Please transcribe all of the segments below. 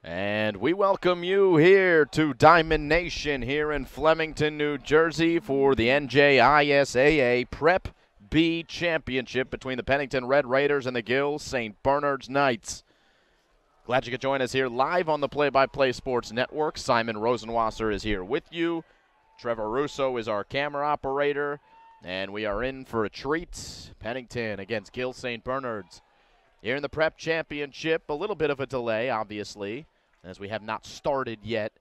And we welcome you here to Diamond Nation here in Flemington, New Jersey for the NJISAA Prep B Championship between the Pennington Red Raiders and the Gill St. Bernard's Knights. Glad you could join us here live on the Play-by-Play Sports Network. Simon Rosenwasser is here with you. Trevor Russo is our camera operator. And we are in for a treat. Pennington against Gill St. Bernard's. Here in the Prep Championship, a little bit of a delay, obviously, as we have not started yet.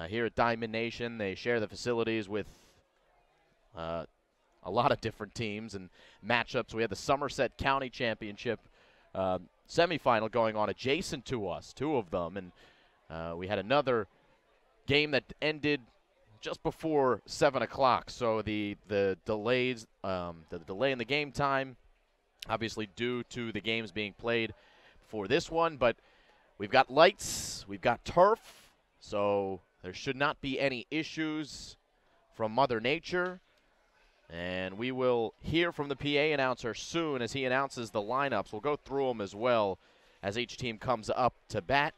Here at Diamond Nation, they share the facilities with a lot of different teams and matchups. We had the Somerset County Championship semifinal going on adjacent to us, two of them, and we had another game that ended just before 7 o'clock. So the delays, the delay in the game time, obviously due to the games being played for this one, but we've got lights, we've got turf, so there should not be any issues from Mother Nature. And we will hear from the PA announcer soon as he announces the lineups. We'll go through them as well as each team comes up to bat.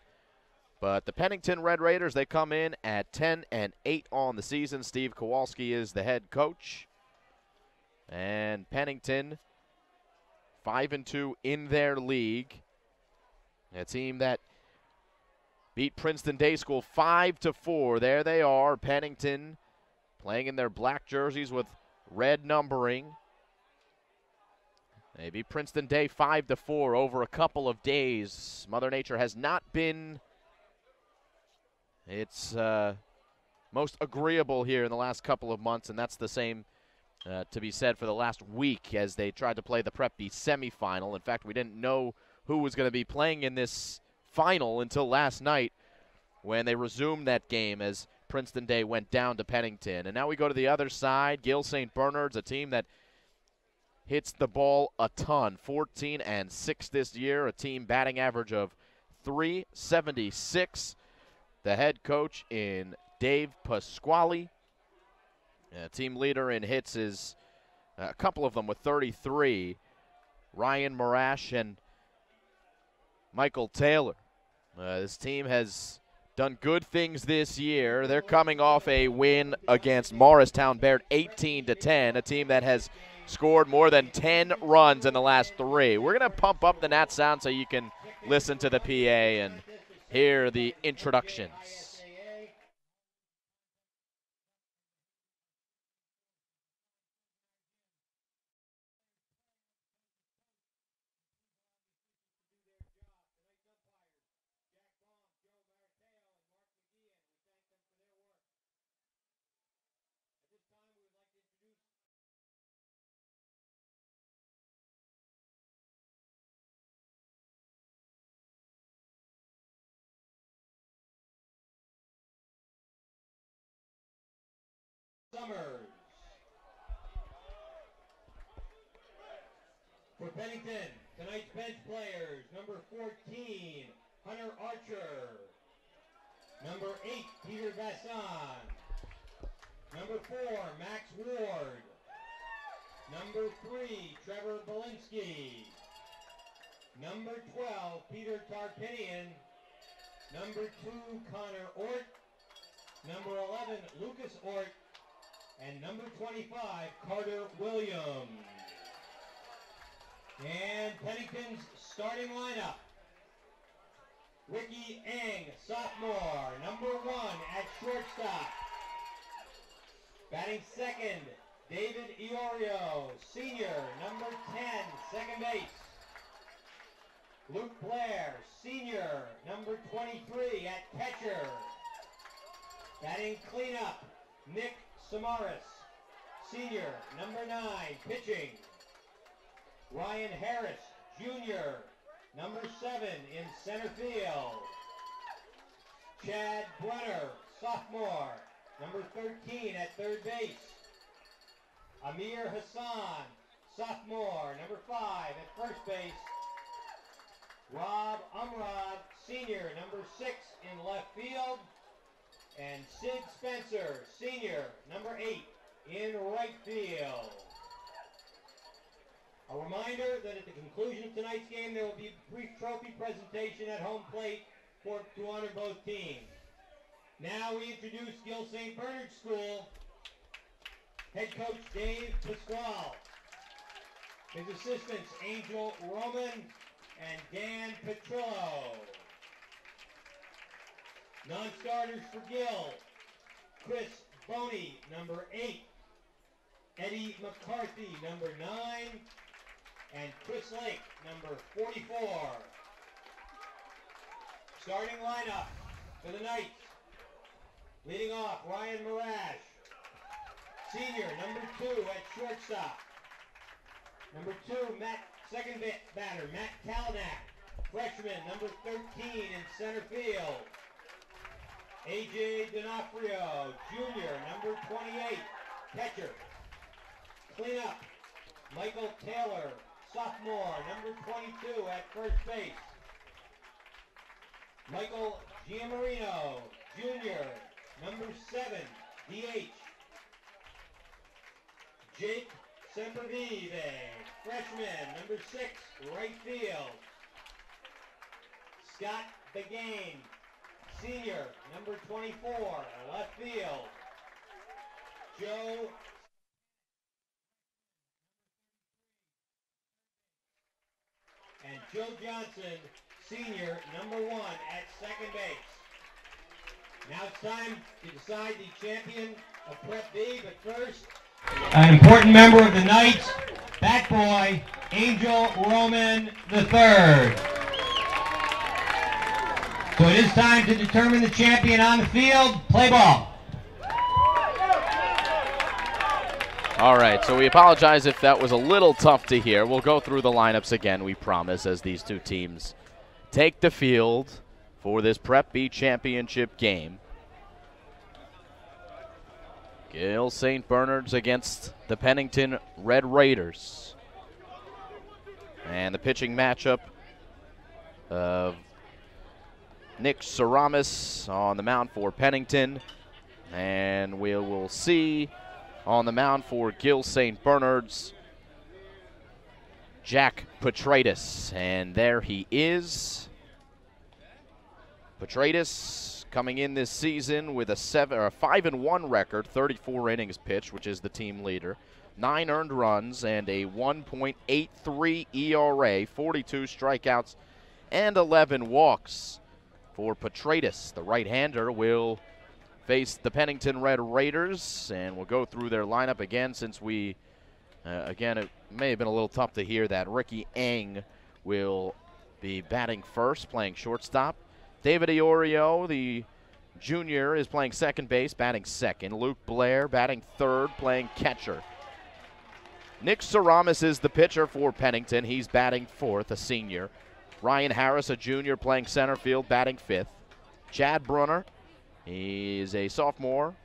But the Pennington Red Raiders, they come in at 10-8 on the season. Steve Kowalski is the head coach. And Pennington 5-2 in their league. A team that beat Princeton Day School 5-4. There they are, Pennington, playing in their black jerseys with red numbering. They beat Princeton Day 5-4 over a couple of days. Mother Nature has not been its most agreeable here in the last couple of months, and that's the same to be said for the last week as they tried to play the Prep B semifinal. In fact, we didn't know who was going to be playing in this final until last night when they resumed that game as Princeton Day went down to Pennington. And now we go to the other side. Gill St. Bernard's, a team that hits the ball a ton. 14-6 this year, a team batting average of .376. The head coach in Dave Pasquale. Team leader in hits is a couple of them with 33. Ryan Marash and Michael Taylor. This team has done good things this year. They're coming off a win against Morristown Baird 18-10, a team that has scored more than 10 runs in the last 3. We're going to pump up the Nat sound so you can listen to the PA and hear the introductions. Summers. For Pennington, tonight's bench players, number 14, Hunter Archer. Number 8, Peter Vasson. Number 4, Max Ward. Number 3, Trevor Belinsky. Number 12, Peter Tarpinian. Number 2, Connor Ort. Number 11, Lucas Ort. And number 25, Carter Williams. And Pennington's starting lineup. Ricky Eng, sophomore, number 1 at shortstop. Batting second, David Oreo, senior, number 10, second base. Luke Blair, senior, number 23 at catcher. Batting cleanup, Nick Samaras, senior, number 9, pitching. Ryan Harris, junior, number 7 in center field. Chad Brunner, sophomore, number 13 at third base. Amir Hansen, sophomore, number 5 at first base. Rob Umrod, senior, number 6 in left field. And Sid Spencer, senior, number 8 in right field. A reminder that at the conclusion of tonight's game, there will be a brief trophy presentation at home plate to honor both teams. Now we introduce Gill St. Bernard School head coach Dave Pasquale. His assistants Angel Roman and Dan Petrillo. Non-starters for Gill, Chris Boney, number 8, Eddie McCarthy, number 9, and Chris Lake, number 44. Starting lineup for the Knights. Leading off, Ryan Marash, senior, number 2 at shortstop. Number 2, second batter, Matt Kalanick, freshman, number 13 in center field. A.J. D'Onofrio, Jr., number 28, catcher. Cleanup, Michael Taylor, sophomore, number 22 at first base. Michael Giammarino, Jr., number 7, DH. Jake Sempervive, freshman, number 6, right field. Scott Begane, senior, number 24, left field. Joe and Joe Johnson, senior, number 1 at second base. Now it's time to decide the champion of Prep B, but first, an important member of the Knights, Bat Boy, Angel Roman III. So it is time to determine the champion on the field. Play ball. All right, so we apologize if that was a little tough to hear. We'll go through the lineups again, we promise, as these two teams take the field for this Prep B championship game. Gill St. Bernard's against the Pennington Red Raiders. And the pitching matchup of Nick Saramis on the mound for Pennington. And we will see on the mound for Gill St. Bernard's, Jack Petratus. And there he is. Petratus coming in this season with a 5-1 record, 34 innings pitched, which is the team leader, 9 earned runs, and a 1.83 ERA, 42 strikeouts, and 11 walks for Petratus. The right-hander will face the Pennington Red Raiders, and we'll go through their lineup again since we, again, it may have been a little tough to hear that. Ricky Eng will be batting first, playing shortstop. David Oreo, the junior, is playing second base, batting second. Luke Blair batting third, playing catcher. Nick Saramis is the pitcher for Pennington. He's batting fourth, a senior. Ryan Harris, a junior, playing center field, batting fifth. Chad Brunner, he's a sophomore,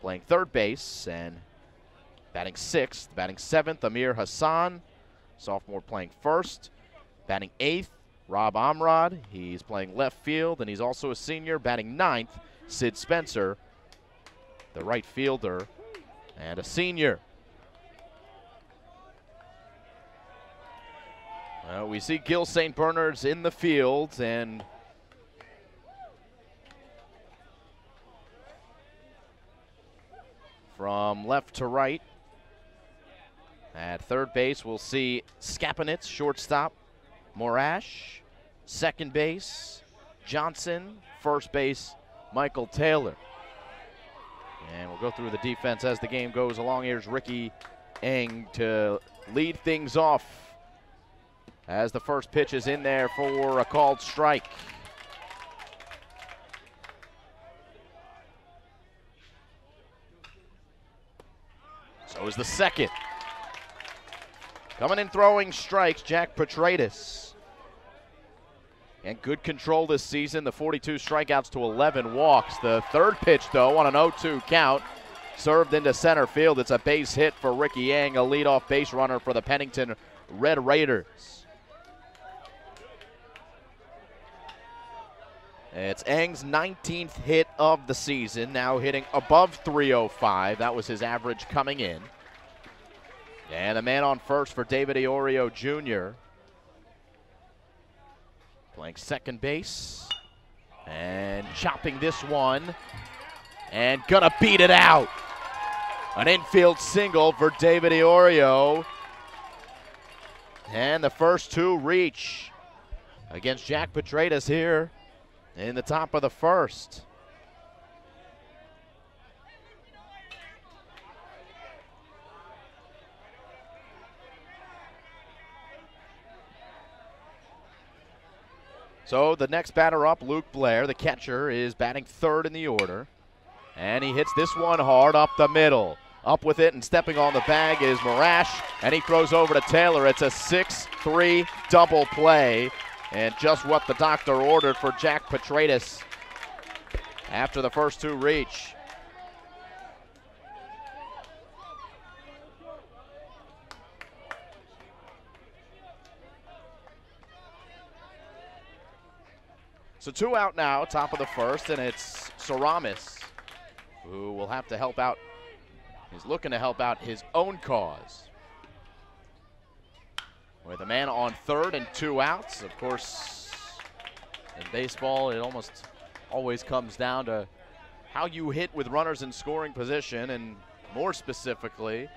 playing third base and batting sixth. Batting seventh, Amir Hansen, sophomore, playing first. Batting eighth, Rob Amrad, he's playing left field, and he's also a senior. Batting ninth, Sid Spencer, the right fielder, and a senior. We see Gill St. Bernard's in the field, and from left to right, at third base, we'll see Skapanitz, shortstop. Marash, second base, Johnson, first base, Michael Taylor. And we'll go through the defense as the game goes along. Here's Ricky Eng to lead things off as the first pitch is in there for a called strike. So is the second. Coming in throwing strikes, Jack Petratus. And good control this season, the 42 strikeouts to 11 walks. The third pitch, though, on an 0-2 count, served into center field. It's a base hit for Ricky Eng, a leadoff base runner for the Pennington Red Raiders. It's Eng's 19th hit of the season, now hitting above 305. That was his average coming in. And the man on first for David Oreo Jr. Playing second base, And chopping this one. And gonna beat it out. An infield single for David Oreo. And the first two reach against Jack Petratus here in the top of the first. So the next batter up, Luke Blair, the catcher, is batting third in the order. And he hits this one hard up the middle. Up with it and stepping on the bag is Marash, and he throws over to Taylor. It's a 6-3 double play, and just what the doctor ordered for Jack Petratus after the first two reach. So two out now, top of the first, and it's Saramis who will have to help out. He's looking to help out his own cause. With a man on third and two outs. Of course, in baseball, it almost always comes down to how you hit with runners in scoring position, and more specifically,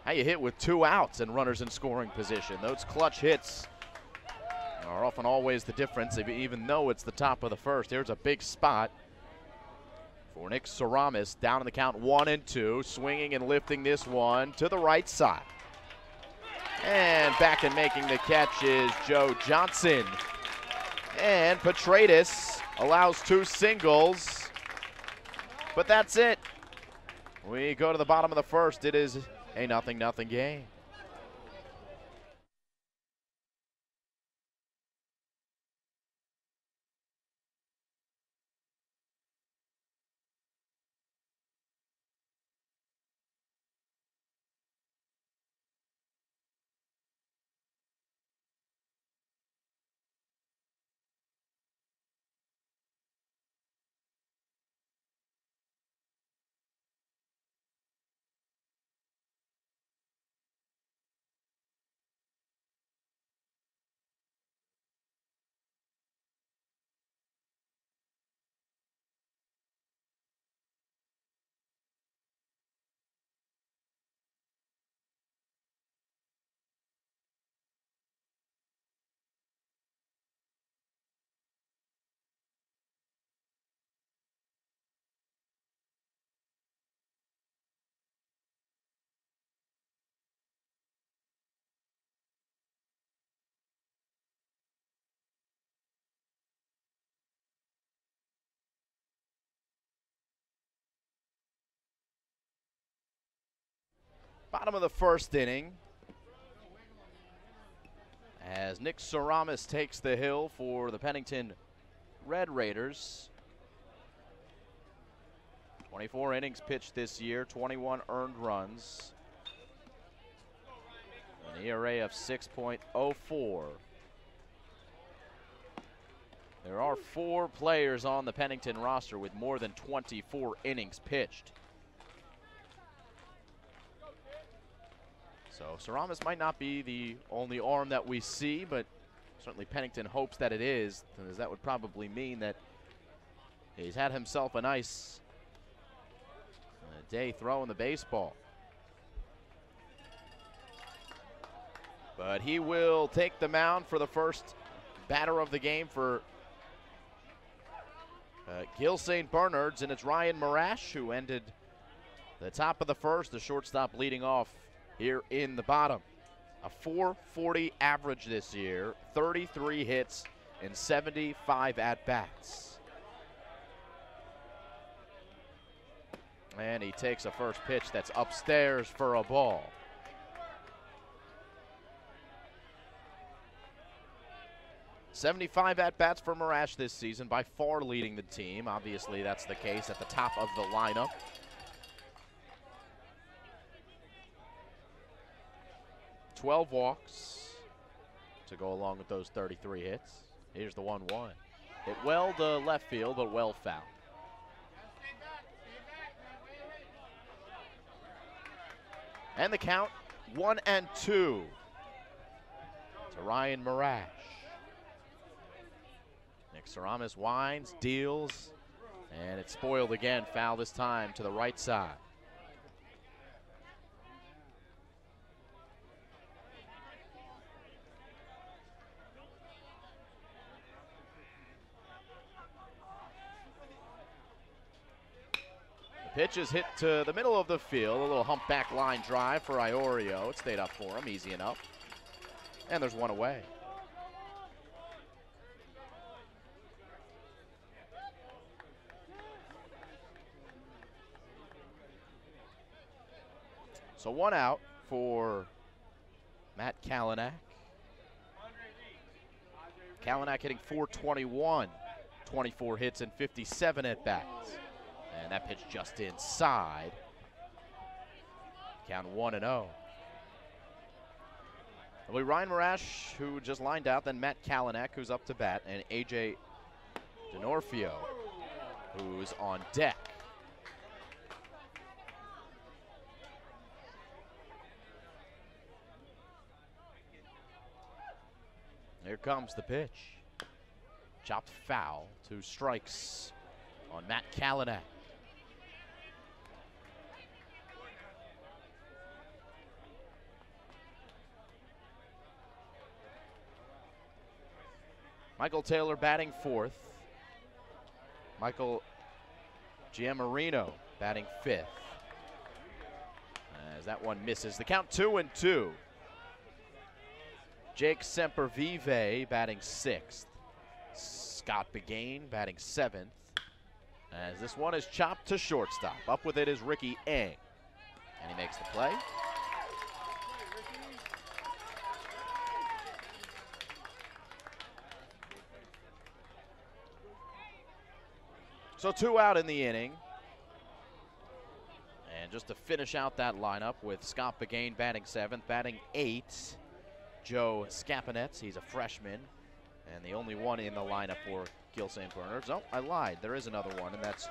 how you hit with two outs and runners in scoring position. Those clutch hits are often always the difference, even though it's the top of the first. Here's a big spot for Nick Saramis, down in the count 1-2, swinging and lifting this one to the right side. And back and making the catch is Joe Johnson. And Petratus allows two singles, but that's it. We go to the bottom of the first. It is a 0-0 game. Bottom of the first inning, as Nick Saramis takes the hill for the Pennington Red Raiders. 24 innings pitched this year, 21 earned runs, an ERA of 6.04. There are 4 players on the Pennington roster with more than 24 innings pitched. So Saramis might not be the only arm that we see, but certainly Pennington hopes that it is, because that would probably mean that he's had himself a nice day throwing the baseball. But he will take the mound for the first batter of the game for Gill St. Bernard's, and it's Ryan Marash who ended the top of the first, the shortstop leading off here in the bottom. A .440 average this year, 33 hits and 75 at-bats. And he takes a first pitch that's upstairs for a ball. .75 at-bats for Marash this season, by far leading the team. Obviously, that's the case at the top of the lineup. 12 walks to go along with those 33 hits. Here's the 1-1. Hit well to left field, but well foul. And the count 1-2 to Ryan Marash. Nick Saramis winds, deals, and it's spoiled again. Foul this time to the right side. Pitch is hit to the middle of the field. A little humpback line drive for Oreo. It stayed up for him, easy enough. And there's one away. So one out for Matt Kalanick. Kalanick hitting .421, 24 hits and 57 at-bats. And that pitch just inside. Count 1-0. It'll be Ryan Marash, who just lined out, then Matt Kalanick, who's up to bat, and A.J. D'Onofrio, who's on deck. Here comes the pitch. Chopped foul, 2 strikes on Matt Kalanick. Michael Taylor batting 4th. Michael Giammarino batting 5th. As that one misses. The count 2-2. Jake Sempervive batting 6th. Scott Begain batting 7th. As this one is chopped to shortstop. Up with it is Ricky Eng. And he makes the play. So 2 out in the inning. And just to finish out that lineup with Scott Begain batting 7th, batting 8th, Joe Scaponetz, he's a freshman, and the only one in the lineup for Gill St. Bernard's. Oh, I lied. There is another one, and that's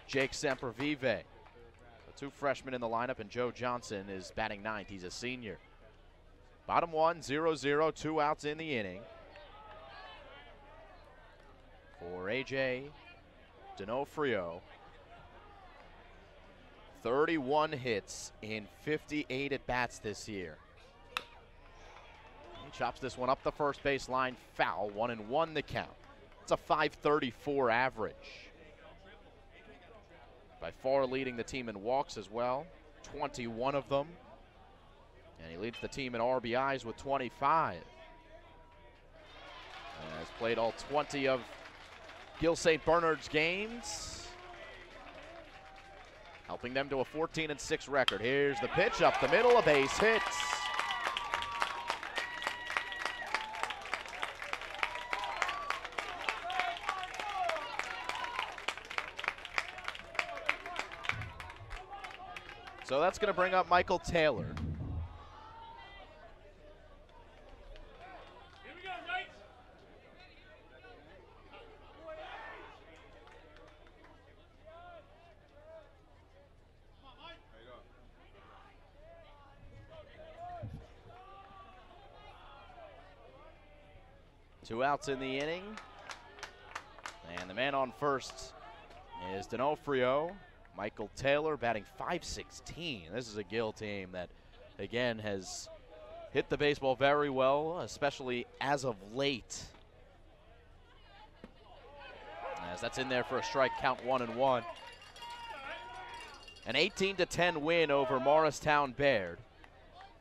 Jake Sempervive. The 2 freshmen in the lineup, and Joe Johnson is batting 9th. He's a senior. Bottom 1, 0-0, 2 outs in the inning. For A.J. D'Onofrio, 31 hits in 58 at-bats this year. He chops this one up the first base line, foul, 1-1 the count. It's a .534 average. By far leading the team in walks as well, 21 of them. And he leads the team in RBIs with 25. And has played all 20 of Gill St. Bernard's games, helping them to a 14-6 record. Here's the pitch up the middle, a base hit. So that's going to bring up Michael Taylor. Two outs in the inning. And the man on first is D'Onofrio. Michael Taylor batting .516. This is a Gill team that, again, has hit the baseball very well, especially as of late. As that's in there for a strike, count 1-1. An 18-10 win over Morristown Baird.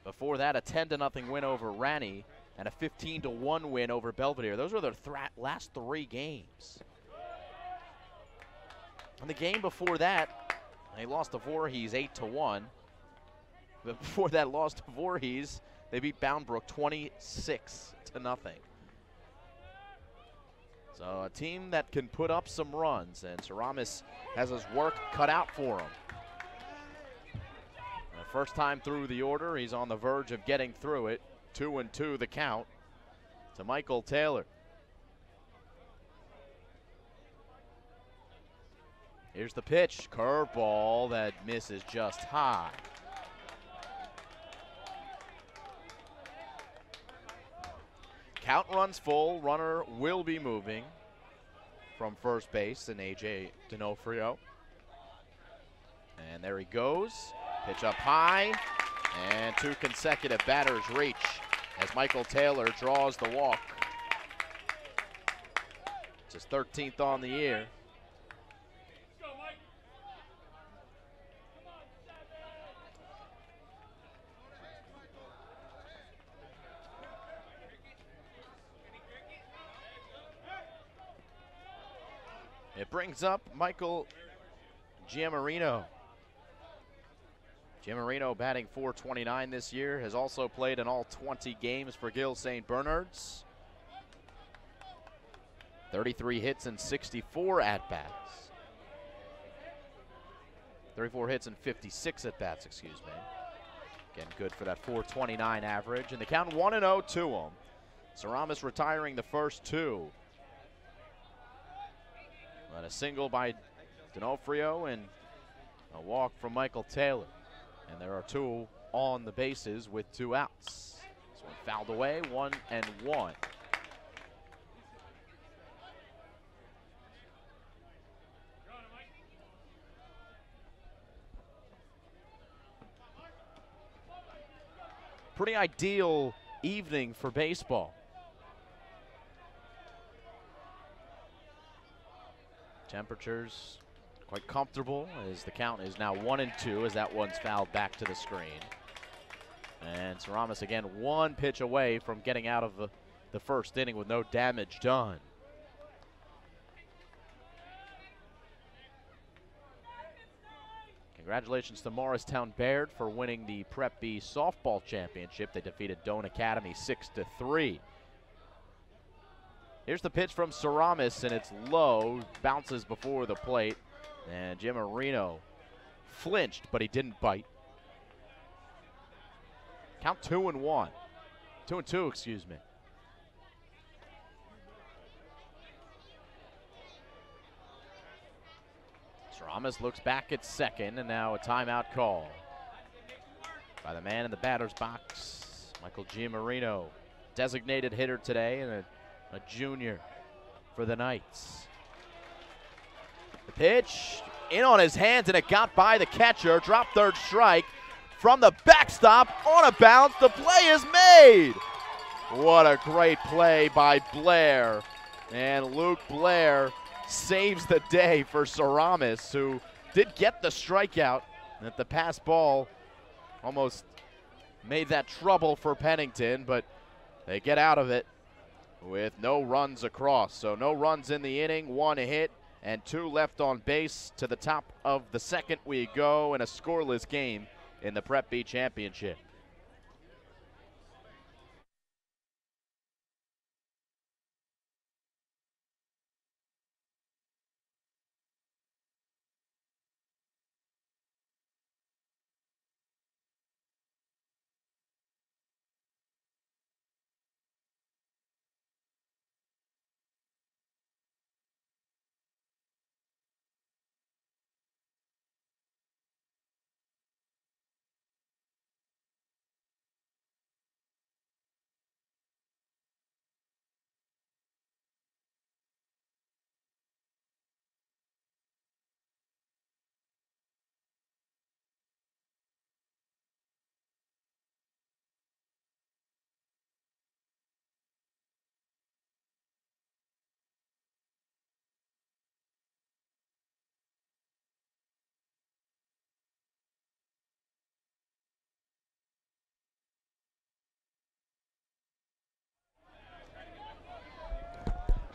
Before that, a 10-0 win over Ranney and a 15-1 win over Belvedere. Those were their last 3 games. And the game before that, they lost to Voorhees 8-1. But before that loss to Voorhees, they beat Boundbrook 26-0. So a team that can put up some runs, and Saramis has his work cut out for him. The first time through the order, he's on the verge of getting through it. 2-2 the count to Michael Taylor. Here's the pitch, curveball that misses just high. Count runs full, runner will be moving. from first base than A.J. D'Onofrio. And there he goes. Pitch up high. And 2 consecutive batters reach as Michael Taylor draws the walk. It's his 13th on the year. It brings up Michael Giammarino. Giammarino batting .429 this year, has also played in all 20 games for Gill St. Bernard's. 33 hits and 64 at-bats. 34 hits and 56 at-bats, excuse me. Again, good for that .429 average. And the count 1-0 to him. Saramis retiring the first 2. And a single by D'Onofrio and a walk from Michael Taylor. And there are 2 on the bases with 2 outs. This one fouled away, 1-1. Pretty ideal evening for baseball. Temperatures quite comfortable as the count is now 1-2 as that one's fouled back to the screen. And Saramis again 1 pitch away from getting out of the first inning with no damage done. Congratulations to Morristown Baird for winning the Prep B softball championship. They defeated Doane Academy 6-3. Here's the pitch from Saramis, and it's low, bounces before the plate, and Giammarino flinched, but he didn't bite. Count 2-1. 2-2, excuse me. Saramis looks back at second, and now a timeout call by the man in the batter's box, Michael Giammarino, designated hitter today and a junior for the Knights. The pitch in on his hands, and it got by the catcher. Drop third strike from the backstop on a bounce. The play is made. What a great play by Blair. And Luke Blair saves the day for Saramis, who did get the strikeout. That the pass ball almost made that trouble for Pennington, but they get out of it with no runs across. So no runs in the inning, 1 hit, and 2 left on base. To the top of the second we go in a scoreless game in the Prep B Championship.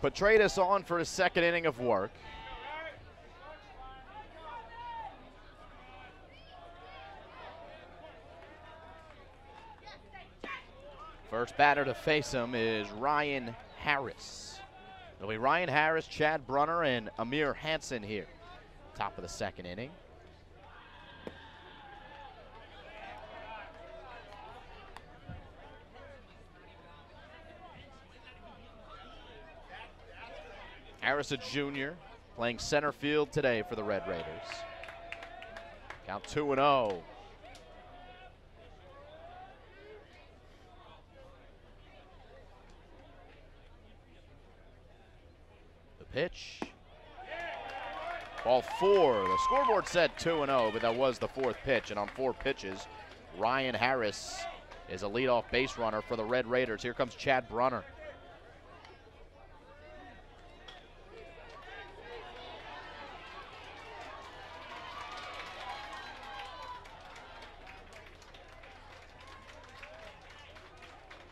Petratus on for his second inning of work. First batter to face him is Ryan Harris. It'll be Ryan Harris, Chad Brunner, and Amir Hansen here. Top of the second inning. Harris, a junior, playing center field today for the Red Raiders. Count 2-0. The pitch Ball 4. The scoreboard said 2-0, but that was the 4th pitch. And on 4 pitches, Ryan Harris is a leadoff base runner for the Red Raiders. Here comes Chad Brunner.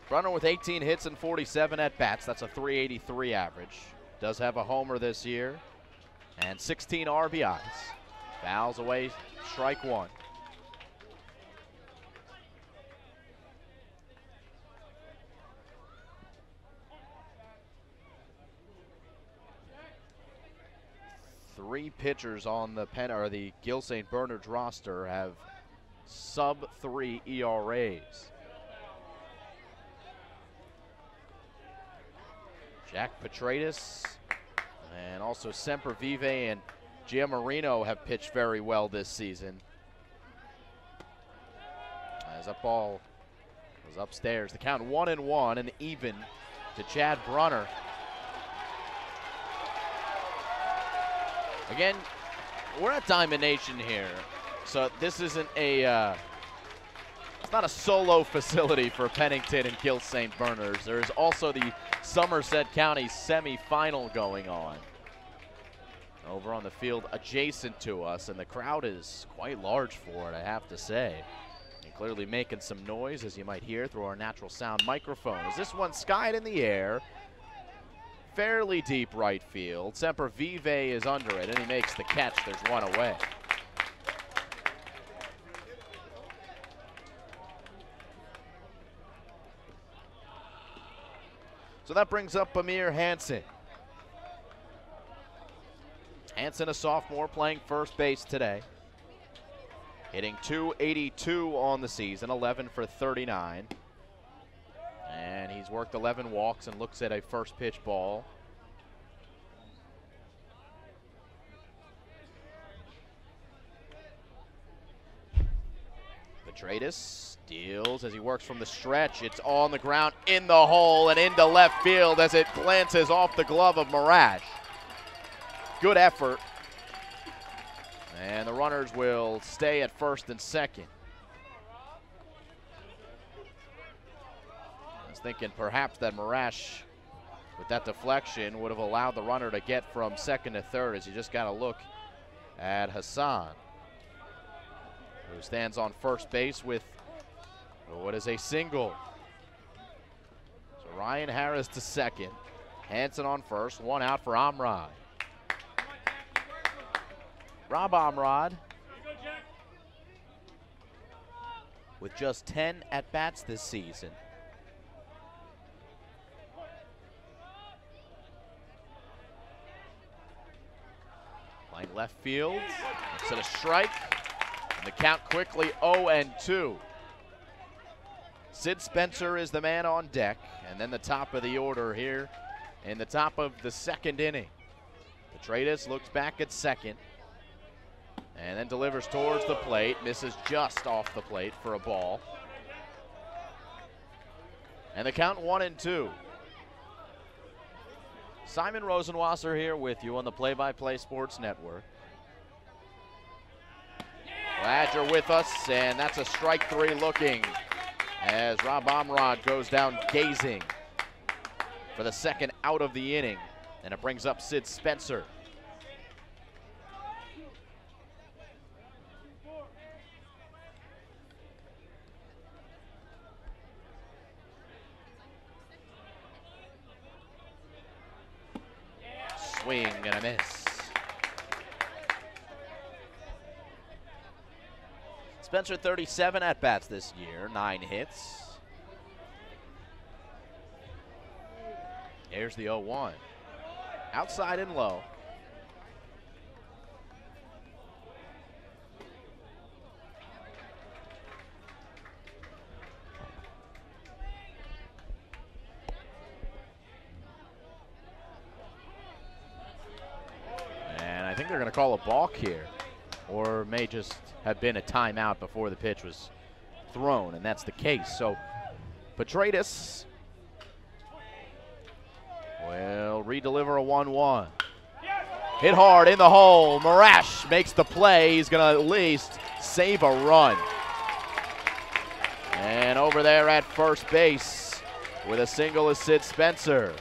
Brunner with 18 hits and 47 at-bats. That's a .383 average. Does have a homer this year. And 16 RBIs. Fouls away, strike 1. Three pitchers on the Gill St. Bernard's roster have sub-3 ERAs. Jack Petratus and also Semper Vive and Giammarino have pitched very well this season. As that ball was upstairs. The count 1-1 and even to Chad Brunner. Again, we're at Diamond Nation here, so this isn't a it's not a solo facility for Pennington and Gill St. Bernard's. There is also the Somerset County semifinal going on over on the field adjacent to us, and the crowd is quite large for it, I have to say. And clearly making some noise, as you might hear through our natural sound microphone. As this one skied in the air, fairly deep right field. Semper Vive is under it, and he makes the catch. There's one away. So that brings up Amir Hansen. Hansen, a sophomore, playing first base today. Hitting .282 on the season, 11 for 39. And he's worked 11 walks and looks at a first pitch ball. Petratus deals as he works from the stretch. It's on the ground, in the hole, and into left field as it glances off the glove of Marash. Good effort. And the runners will stay at first and second. I was thinking perhaps that Marash, with that deflection, would have allowed the runner to get from second to third, as you just got to look at Hassan, who stands on first base with what is a single. So Ryan Harris to second. Hansen on first. One out for Amrad. Rob Amrad with just 10 at-bats this season. Playing left field. It's a strike. And the count quickly 0-2. Sid Spencer is the man on deck, and then the top of the order here in the top of the second inning. Petratus looks back at second and then delivers towards the plate, misses just off the plate for a ball. And the count 1-2. Simon Rosenwasser here with you on the Play-by-Play Sports Network. Glad you're with us, and that's a strike 3 looking as Rob Amrad goes down gazing for the second out of the inning, and it brings up Sid Spencer. Swing and a miss. Spencer 37 at-bats this year, 9 hits. Here's the 0-1. Outside and low. And I think they're going to call a balk here, or may just have been a timeout before the pitch was thrown, and that's the case. So Petratus will redeliver a 1-1. Hit hard in the hole. Marash makes the play. He's going to at least save a run. And over there at first base with a single is Sid Spencer.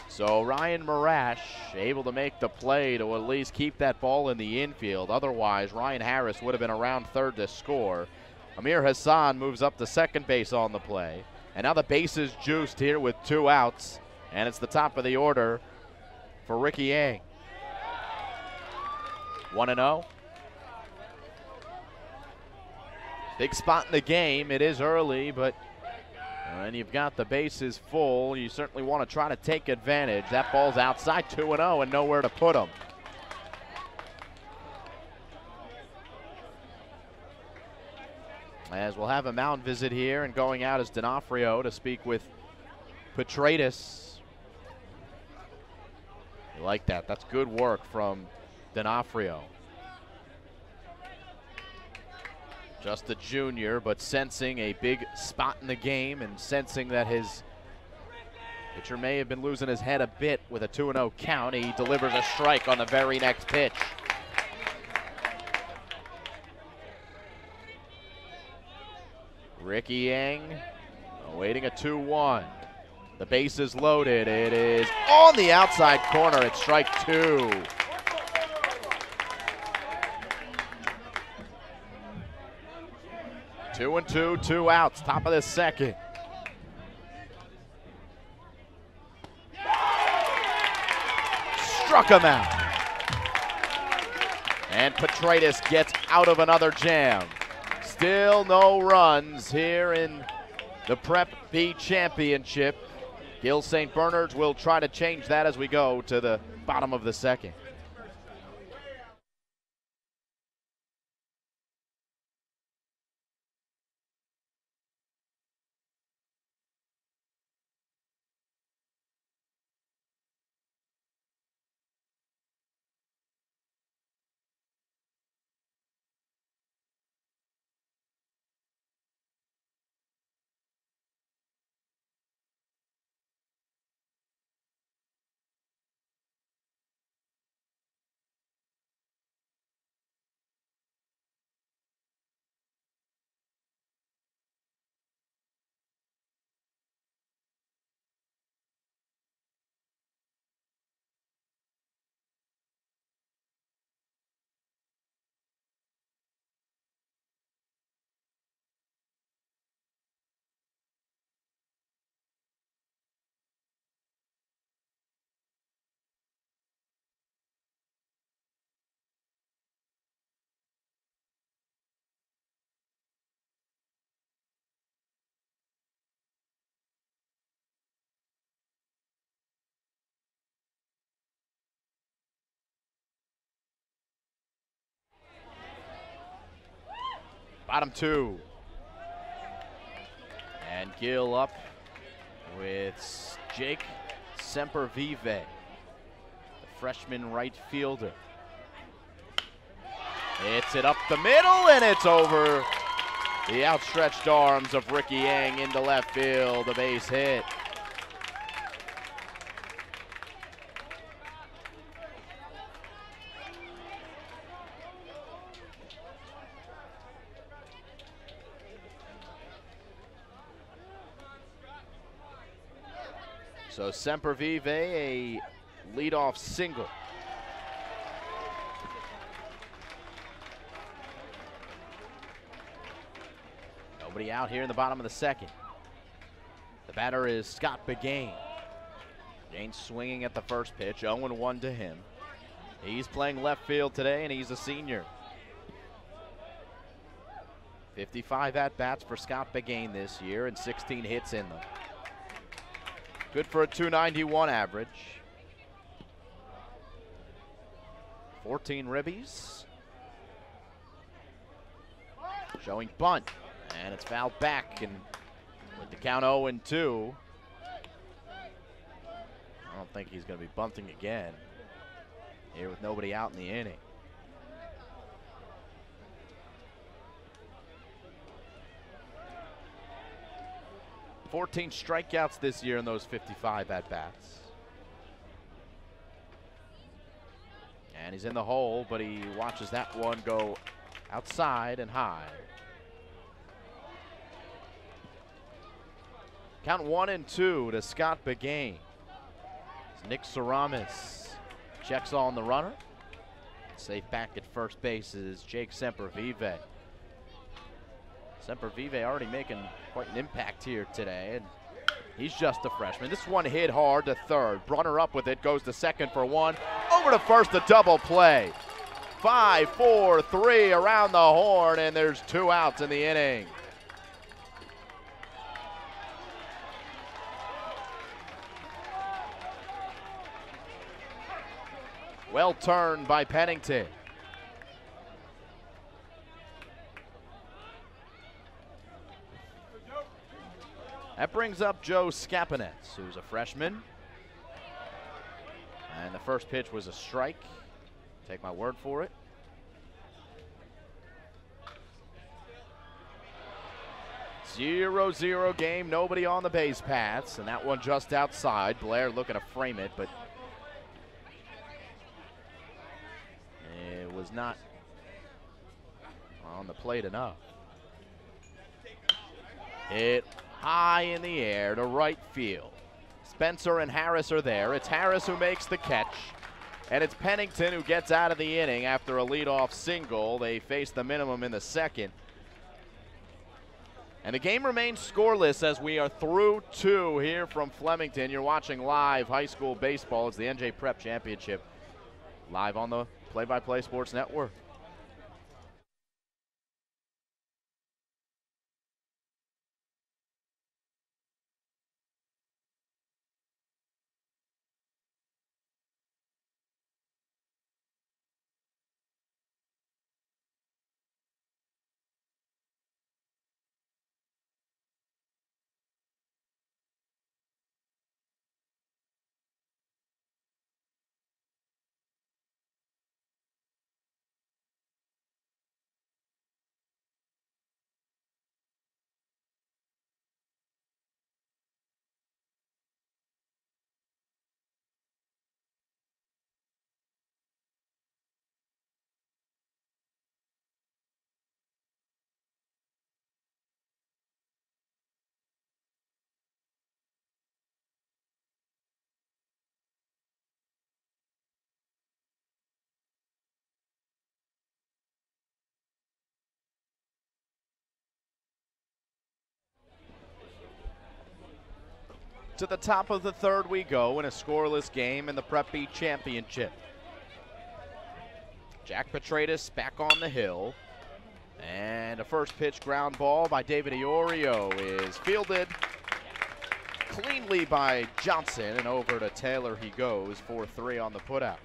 So Ryan Marash able to make the play to at least keep that ball in the infield. Otherwise, Ryan Harris would have been around third to score. Amir Hansen moves up to second base on the play. And now the base is juiced here with 2 outs. And it's the top of the order for Ricky Yang. 1-0. Big spot in the game. It is early, but when you've got the bases full, you certainly want to try to take advantage. That ball's outside, 2-0, and nowhere to put him. As we'll have a mound visit here, and going out is D'Onofrio to speak with Petratus. You like that. That's good work from D'Onofrio. Just a junior, but sensing a big spot in the game and sensing that his pitcher may have been losing his head a bit with a 2-0 count. He delivers a strike on the very next pitch. Ricky Yang awaiting a 2-1. The base is loaded. It is on the outside corner. It's strike 2. Two and two, 2 outs, top of the second. Struck him out. And Petratus gets out of another jam. Still no runs here in the Prep B Championship. Gill St. Bernard's will try to change that as we go to the bottom of the second. Bottom 2. And Gill up with Jake Sempervive, the freshman right fielder. Hits it up the middle, and it's over the outstretched arms of Ricky Yang into left field. A base hit. So Sempervive, a leadoff single. Nobody out here in the bottom of the second. The batter is Scott Begain. Begain swinging at the first pitch, 0-1 to him. He's playing left field today, and he's a senior. 55 at-bats for Scott Begain this year and 16 hits in them. Good for a .291 average. 14 ribbies. Showing bunt, and it's fouled back, and with the count 0-2, I don't think he's going to be bunting again here with nobody out in the inning. 14 strikeouts this year in those 55 at-bats. And he's in the hole, but he watches that one go outside and high. Count 1-2 to Scott Begain. Nick Saramis checks on the runner. Safe back at first base is Jake Sempervive. Sempervive already making quite an impact here today, and he's just a freshman. This one hit hard to third. Brunner up with it, goes to second for one. Over to first, a double play. 5-4-3 around the horn, and there's 2 outs in the inning. Well turned by Pennington. That brings up Joe Scapinetz, who's a freshman. And the first pitch was a strike. Take my word for it. Zero-zero game, nobody on the base paths, and that one just outside. Blair looking to frame it, but it was not on the plate enough. Hit high in the air to right field. Spencer and Harris are there. It's Harris who makes the catch, and it's Pennington who gets out of the inning after a leadoff single. They face the minimum in the second. And the game remains scoreless as we are through 2 here from Flemington. You're watching live high school baseball. It's the NJ Prep Championship live on the Play-by-Play Sports Network. To the top of the third we go in a scoreless game in the Prep B Championship. Jack Petratus back on the hill. And a first pitch ground ball by David Oreo is fielded cleanly by Johnson, and over to Taylor he goes for 3 on the putout.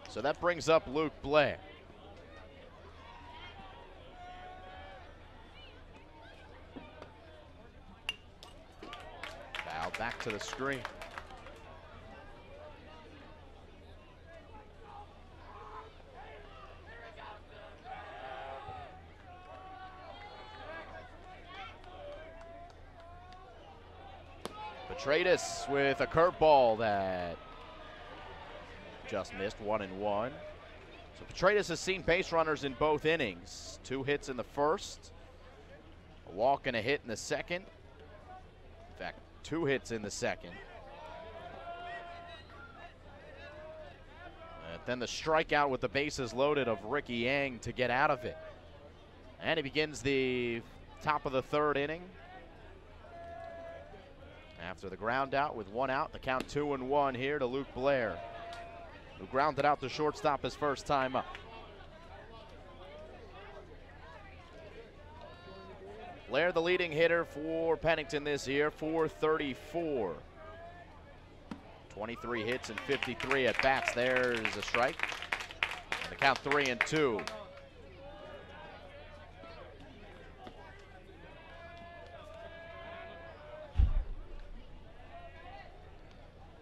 So that brings up Luke Blair. Foul back to the screen. Petratus with a curveball that just missed, 1-1. So Petratus has seen base runners in both innings. 2 hits in the first, a walk and a hit in the second. In fact, 2 hits in the second. And then the strikeout with the bases loaded of Ricky Yang to get out of it. And he begins the top of the third inning. After the ground out with 1 out, the count 2-1 here to Luke Blair, who grounded out the shortstop his first time up. Blair, the leading hitter for Pennington this year, .434. 23 hits and 53 at bats. There's a strike. And the count 3-2.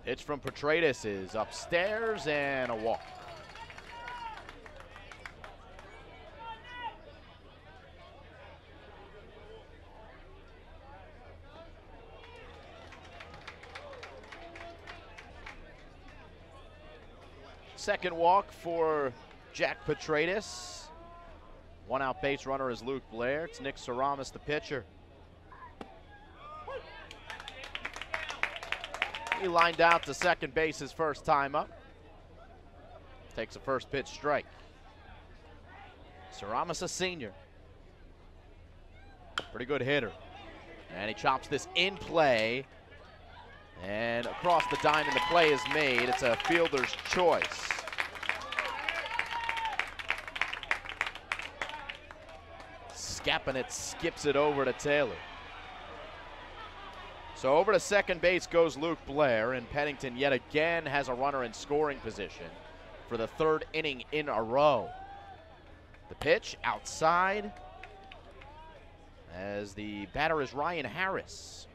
Pitch from Petratus is upstairs and a walk. Second walk for Jack Petratus. One out base runner is Luke Blair. It's Nick Saramis, the pitcher. He lined out to second base his first time up. Takes a first pitch strike. Saramis, a senior. Pretty good hitter. And he chops this in play. And across the diamond, the play is made. It's a fielder's choice. Skapanet skips it over to Taylor. So over to second base goes Luke Blair, and Pennington yet again has a runner in scoring position for the third inning in a row. The pitch outside as the batter is Ryan Harris.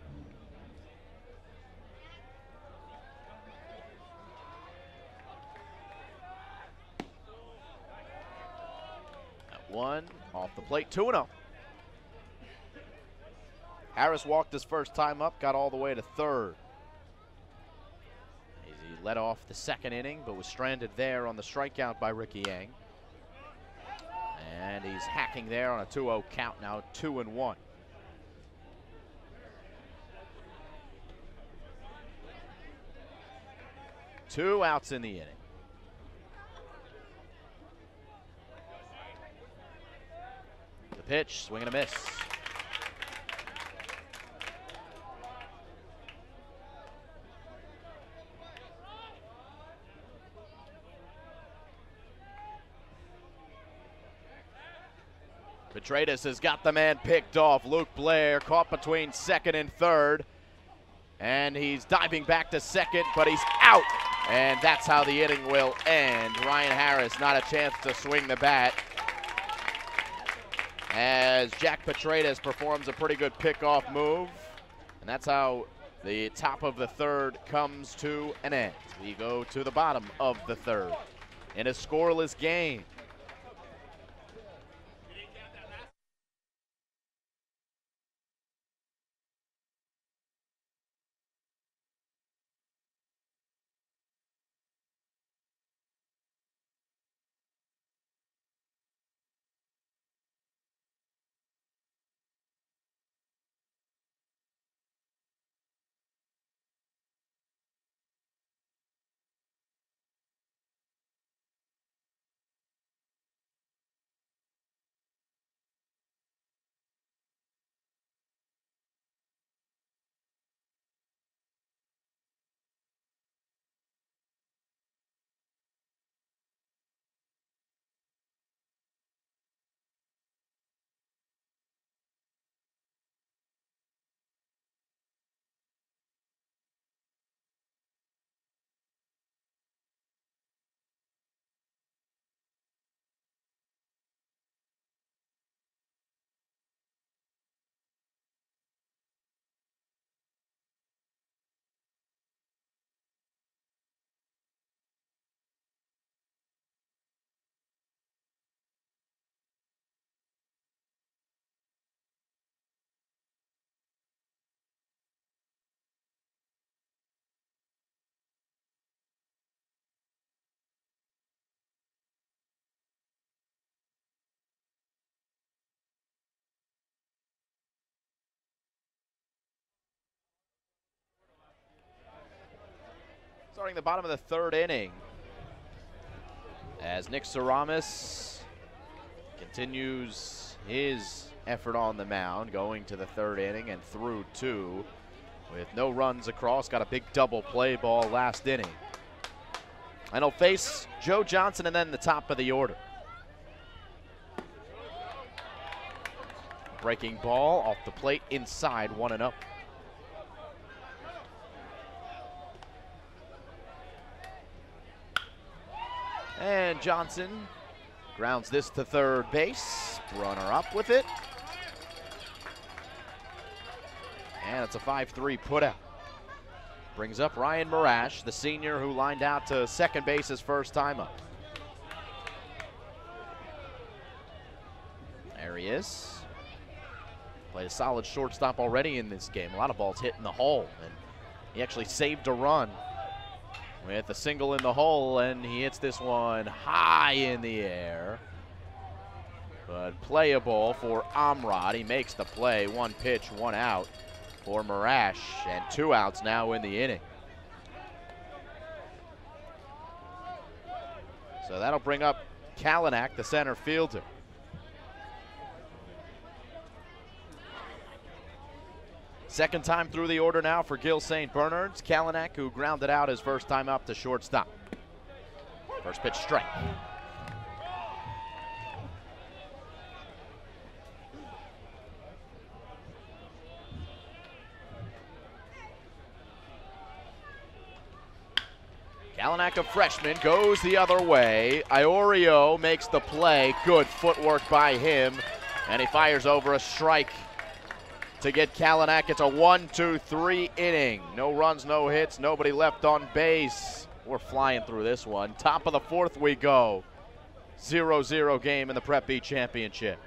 One off the plate, 2-0. Harris walked his first time up, got all the way to third. He led off the second inning, but was stranded there on the strikeout by Ricky Yang. And he's hacking there on a 2-0 count, now 2-1. Two outs in the inning. The pitch, swing and a miss. Petratus has got the man picked off. Luke Blair caught between second and third. And he's diving back to second, but he's out. And that's how the inning will end. Ryan Harris not a chance to swing the bat, as Jack Petratus performs a pretty good pickoff move. And that's how the top of the third comes to an end. We go to the bottom of the third in a scoreless game. Starting the bottom of the third inning, as Nick Saramis continues his effort on the mound, going to the third inning and through two with no runs across. Got a big double play ball last inning. And he'll face Joe Johnson and then the top of the order. Breaking ball off the plate inside, 1-0. And Johnson grounds this to third base. Brunner up with it. And it's a 5-3 putout. Brings up Ryan Marash, the senior who lined out to second base his first time up. There he is. Played a solid shortstop already in this game. A lot of balls hitting the hole. And he actually saved a run with a single in the hole, and he hits this one high in the air. But playable for Amrad. He makes the play. 1 pitch, 1 out for Marash, and 2 outs now in the inning. So that'll bring up Kalanick, the center fielder. Second time through the order now for Gill St. Bernard's. Kalanick, who grounded out his first time up to shortstop. First pitch strike. Kalanick, a freshman, goes the other way. Oreo makes the play. Good footwork by him, and he fires over a strike to get Kalanick. It's a 1-2-3 inning. No runs, no hits, nobody left on base. We're flying through this one. Top of the 4th we go. 0-0 game in the Prep B Championship.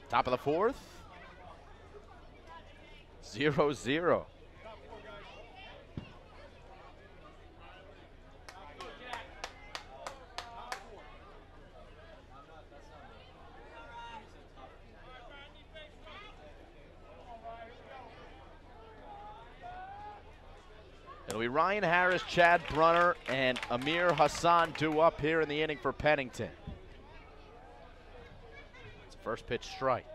Top of the 4th. 0-0. It'll be Ryan Harris, Chad Brunner, and Amir Hansen due up here in the inning for Pennington. First pitch strike,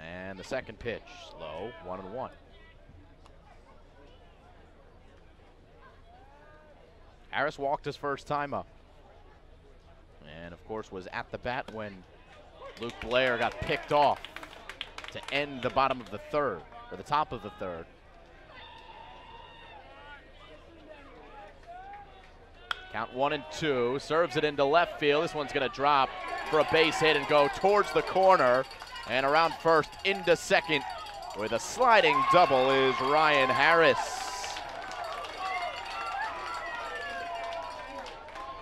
and the second pitch slow, 1-1. Harris walked his first time up, and of course was at the bat when Luke Blair got picked off to end the bottom of the 3rd, or the top of the 3rd. Count 1-2, serves it into left field. This one's gonna drop for a base hit and go towards the corner, and around first into second with a sliding double is Ryan Harris.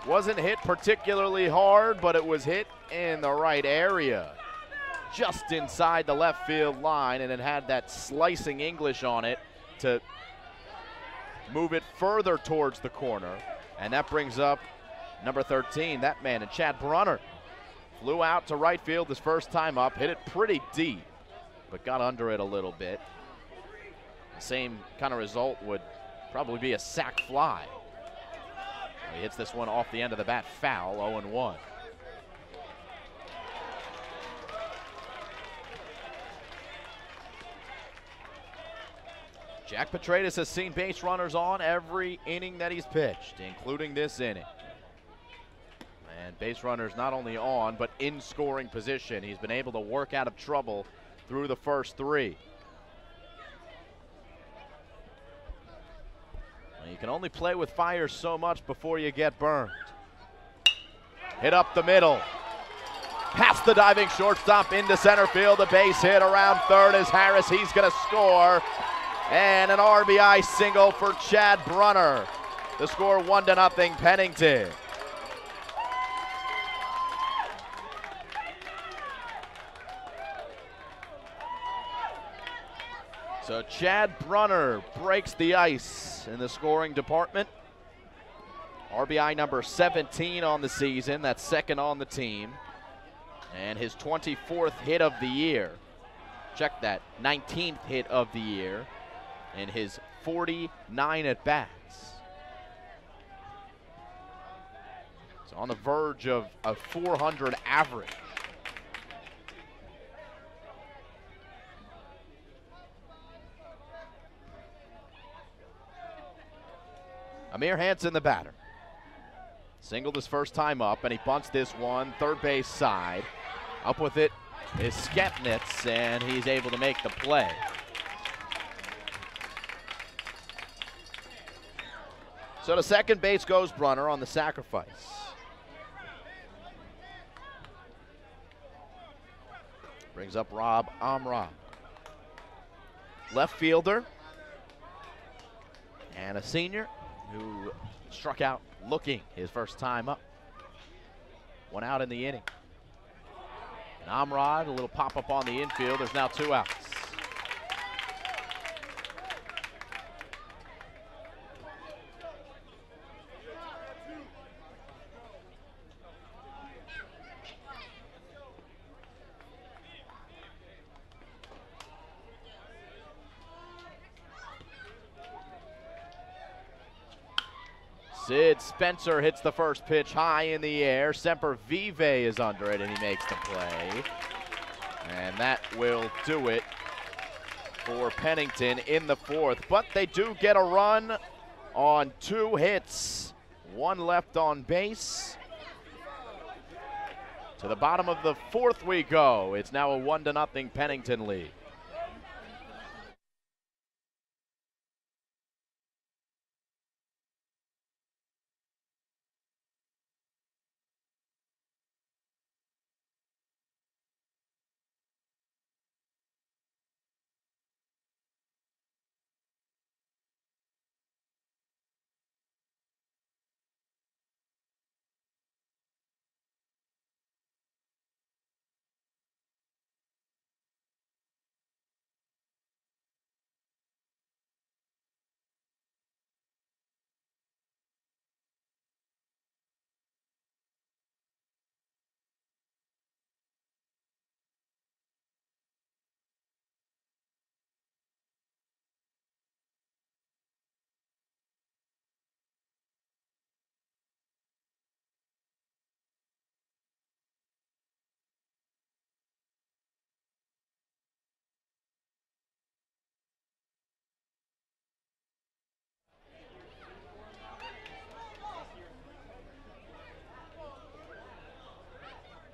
Wasn't hit particularly hard, but it was hit in the right area, just inside the left field line, and it had that slicing English on it to move it further towards the corner. And that brings up number 13, that man, and Chad Brunner. Flew out to right field his first time up, hit it pretty deep, but got under it a little bit. The same kind of result would probably be a sac fly. He hits this one off the end of the bat foul, 0-1. Jack Petratus has seen base runners on every inning that he's pitched, including this inning. And base runners not only on, but in scoring position. He's been able to work out of trouble through the first 3. Well, you can only play with fire so much before you get burned. Hit up the middle. Past the diving shortstop into center field. A base hit around 3rd is Harris. He's going to score. And an RBI single for Chad Brunner. The score 1-0 Pennington. So Chad Brunner breaks the ice in the scoring department. RBI number 17 on the season. That's 2nd on the team. And his 24th hit of the year. Check that, 19th hit of the year. And his 49 at-bats. So on the verge of a 400 average. Amir Hansen, the batter. Singled his first time up, and he bunts this one, third base side. Up with it is Skepnitz, and he's able to make the play. So to second base goes Brunner on the sacrifice. Brings up Rob Amra. Left fielder, and a senior who struck out looking his first time up. One out in the inning. And Amrad, a little pop-up on the infield. There's now 2 outs. Sid Spencer hits the first pitch high in the air. Semper Vive is under it, and he makes the play. And that will do it for Pennington in the 4th. But they do get a run on 2 hits. 1 left on base. To the bottom of the 4th we go. It's now a 1-0 Pennington lead.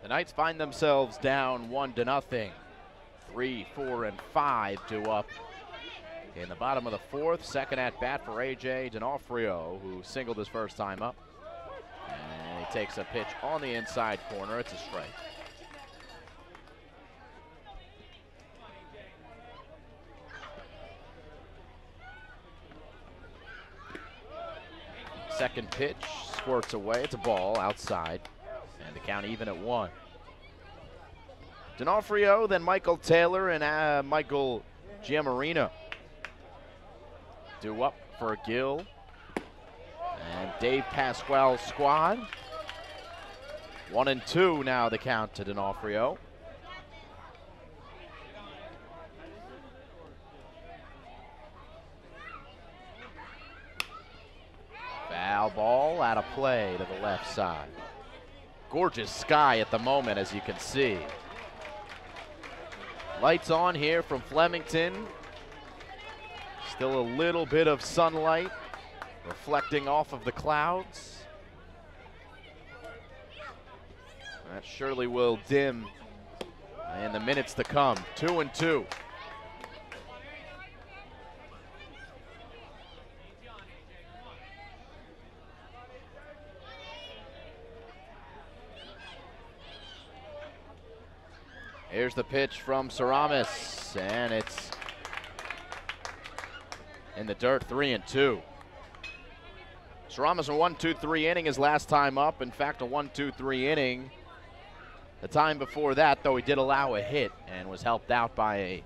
The Knights find themselves down 1-0. 3, 4, and 5 due up in the bottom of the 4th. Second at bat for A.J. D'Onofrio, who singled his first time up. And he takes a pitch on the inside corner. It's a strike. Second pitch squirts away. It's a ball outside. And the count even at 1. D'Onofrio, then Michael Taylor and Michael Giammarino. Due up for Gill. And Dave Pasquale's squad. 1-2 now the count to D'Onofrio. Foul ball out of play to the left side. Gorgeous sky at the moment, as you can see. Lights on here from Flemington. Still a little bit of sunlight reflecting off of the clouds. That surely will dim in the minutes to come. 2-2. Here's the pitch from Saramis, and it's in the dirt, 3-2. Saramis a 1-2-3 inning his last time up. In fact, a 1-2-3 inning the time before that, though he did allow a hit and was helped out by a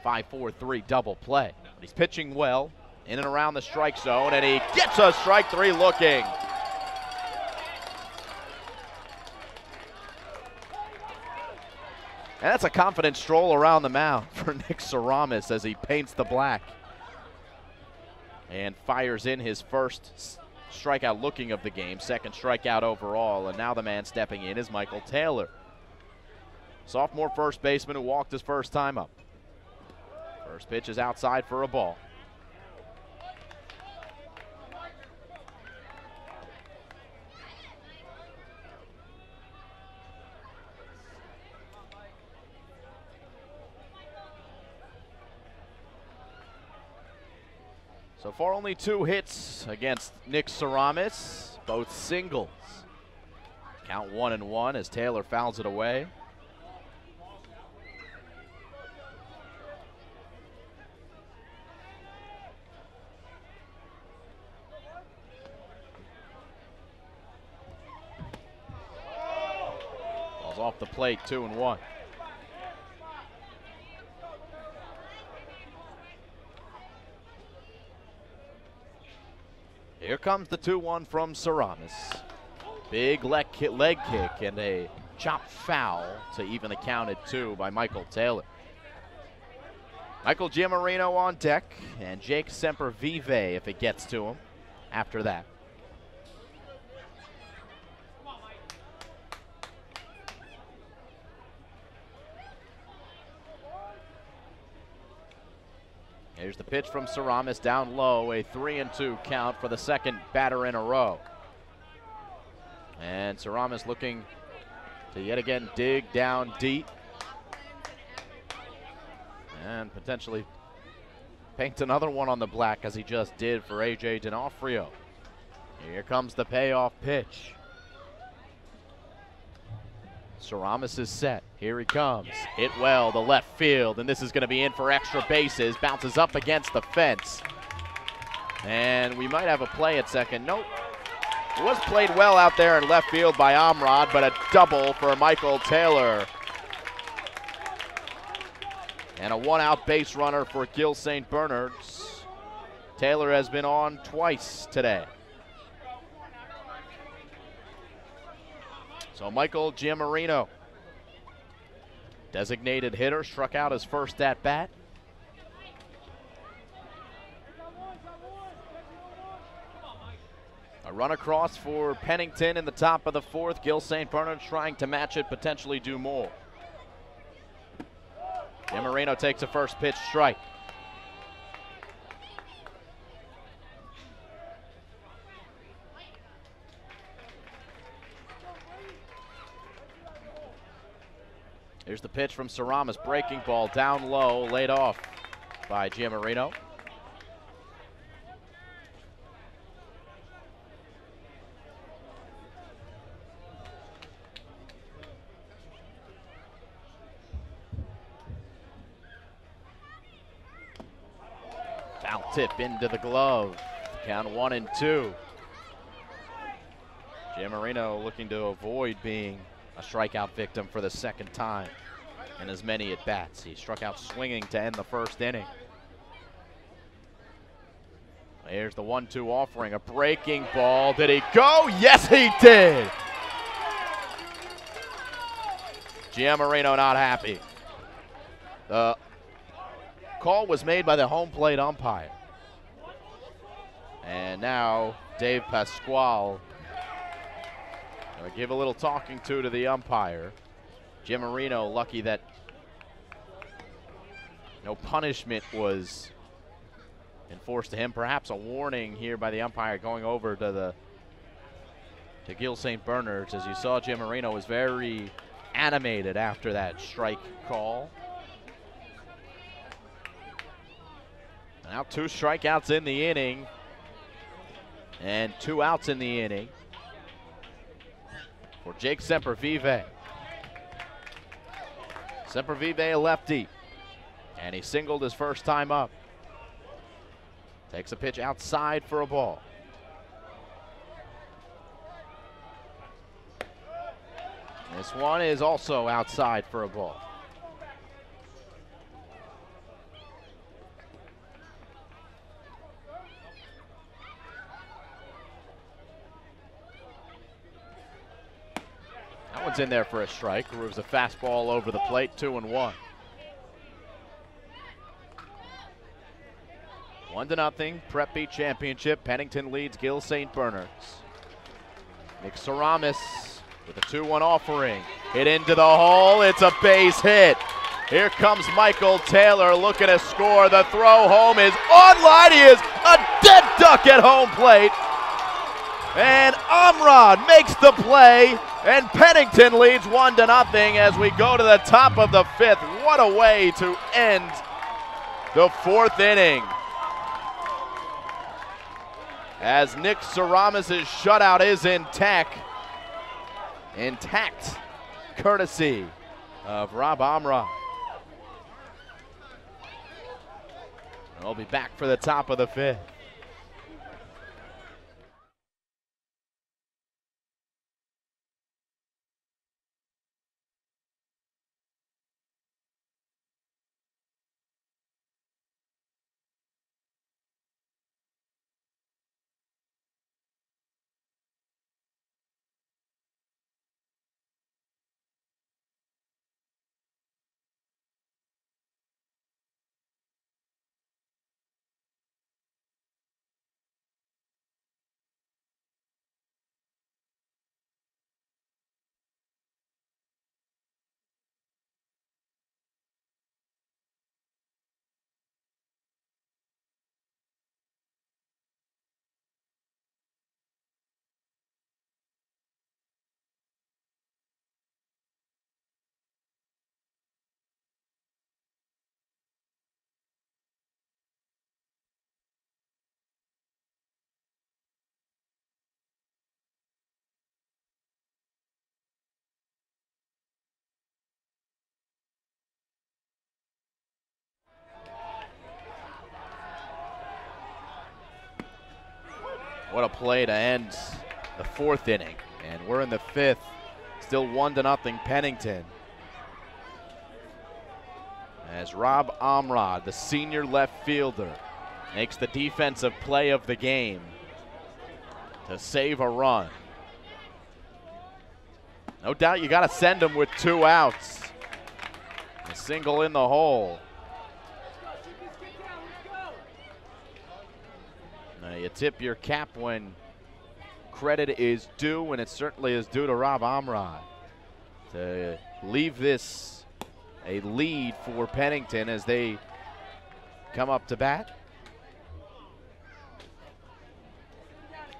5-4-3 double play. But he's pitching well in and around the strike zone, and he gets a strike 3 looking. And that's a confident stroll around the mound for Nick Saramis as he paints the black. And fires in his first strikeout looking of the game, second strikeout overall, and now the man stepping in is Michael Taylor. Sophomore first baseman who walked his first time up. First pitch is outside for a ball. So far only 2 hits against Nick Saramis, both singles. Count 1-1 as Taylor fouls it away. Ball's off the plate, 2-1. Here comes the 2-1 from Saramis. Big leg kick and a chop foul to even the count at 2 by Michael Taylor. Michael Giammarino on deck, and Jake Sempervive if it gets to him after that. Here's the pitch from Saramis down low, a 3-2 count for the second batter in a row. And Saramis looking to yet again dig down deep and potentially paint another one on the black as he just did for A.J. D'Onofrio. Here comes the payoff pitch. Saramis is set. Here he comes. Hit well to left field, and this is going to be in for extra bases. Bounces up against the fence. And we might have a play at second. Nope. It was played well out there in left field by Amrad, but a double for Michael Taylor. And a 1-out base runner for Gill St. Bernard's. Taylor has been on twice today. So Michael Giammarino, designated hitter, struck out his first at bat. A run across for Pennington in the top of the 4th. Gill St. Bernard trying to match it, potentially do more. Giammarino takes a first pitch strike. Here's the pitch from Saramis, breaking ball down low, laid off by Giammarino. Foul tip into the glove. Count 1-2. Giammarino looking to avoid being a strikeout victim for the second time in as many at-bats. He struck out swinging to end the first inning. Here's the 1-2 offering, a breaking ball. Did he go? Yes, he did! Giammarino not happy. The call was made by the home plate umpire. And now Dave Pasquale going to give a little talking to the umpire. Giammarino lucky that no punishment was enforced to him. Perhaps a warning here by the umpire going over to Gill St. Bernard's. As you saw, Giammarino was very animated after that strike call. Now 2 strikeouts in the inning and 2 outs in the inning for Jake Sempervive. Sempervive, a lefty, and he singled his first time up. Takes a pitch outside for a ball. This one is also outside for a ball. one's in there for a strike. Grooves a fastball over the plate, 2-1. 1-0, Prep B championship. Pennington leads Gill St. Bernard's. Nick Saramis with a 2-1 offering. Hit into the hole, it's a base hit. Here comes Michael Taylor looking to score. The throw home is online. He is a dead duck at home plate. And Amrad makes the play, and Pennington leads 1-0 as we go to the top of the 5th. What a way to end the 4th inning. As Nick Saramis' shutout is intact, courtesy of Rob Amrad. We'll be back for the top of the 5th. What a play to end the 4th inning. And we're in the 5th, still 1-0 Pennington. As Rob Amrad, the senior left fielder, makes the defensive play of the game to save a run. No doubt you got to send him with 2 outs. A single in the hole. You tip your cap when credit is due, and it certainly is due to Rob Amrad to leave this a lead for Pennington as they come up to bat.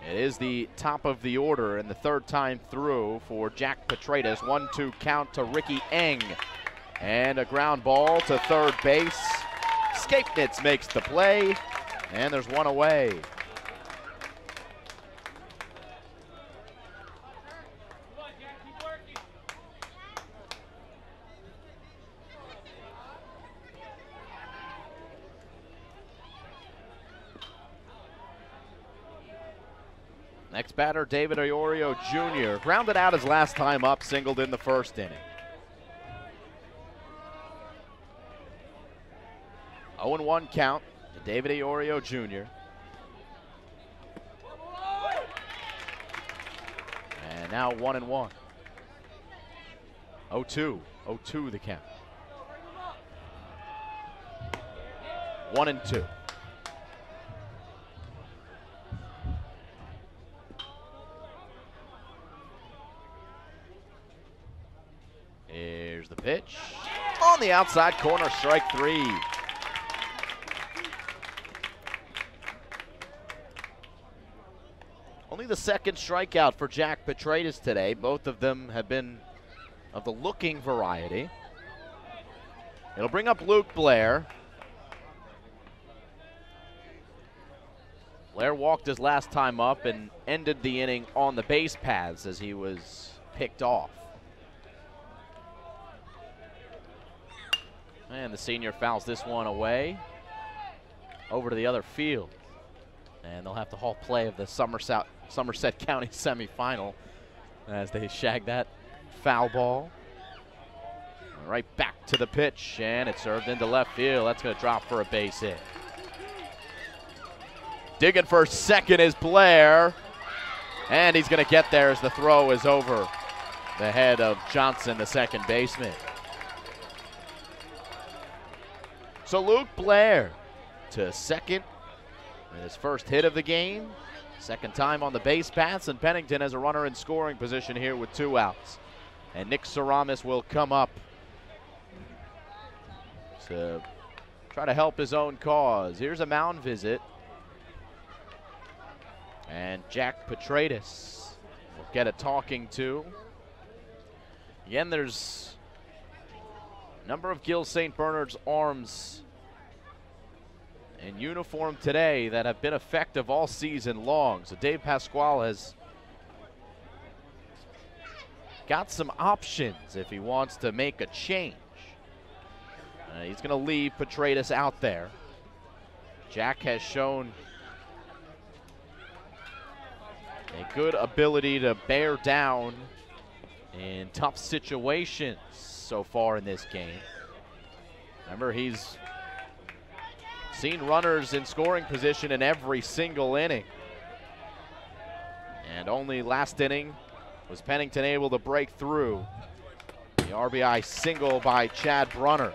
It is the top of the order and the 3rd time through for Jack Petratus. 1-2 count to Ricky Eng, and a ground ball to 3rd base. Skapnitz makes the play, and there's 1 away. Next batter, David Oreo Jr. Grounded out his last time up, singled in the 1st inning. 0-1 count to David Oreo Jr. And now 1-1. 0-2. 0-2 the count. 1-2. Here's the pitch. On the outside corner, strike 3. Only the 2nd strikeout for Jack Petratus today. Both of them have been of the looking variety. It'll bring up Luke Blair. Blair walked his last time up and ended the inning on the base paths as he was picked off. And the senior fouls this one away over to the other field. And they'll have to halt play of the Somerset County semifinal as they shag that foul ball. Right back to the pitch, and it's served into left field. That's going to drop for a base hit. Digging for 2nd is Blair, and he's going to get there as the throw is over the head of Johnson, the second baseman. So Luke Blair to second and his first hit of the game. Second time on the base paths, and Pennington has a runner in scoring position here with 2 outs. And Nick Saramis will come up to try to help his own cause. Here's a mound visit. And Jack Petratus will get a talking to. Again, there's a number of Gill St. Bernard's arms in uniform today that have been effective all season long. So Dave Pasquale has got some options if he wants to make a change. He's going to leave Petratus out there. Jack has shown a good ability to bear down in tough situations so far in this game. Remember, he's seen runners in scoring position in every single inning. And only last inning was Pennington able to break through the RBI single by Chad Brunner.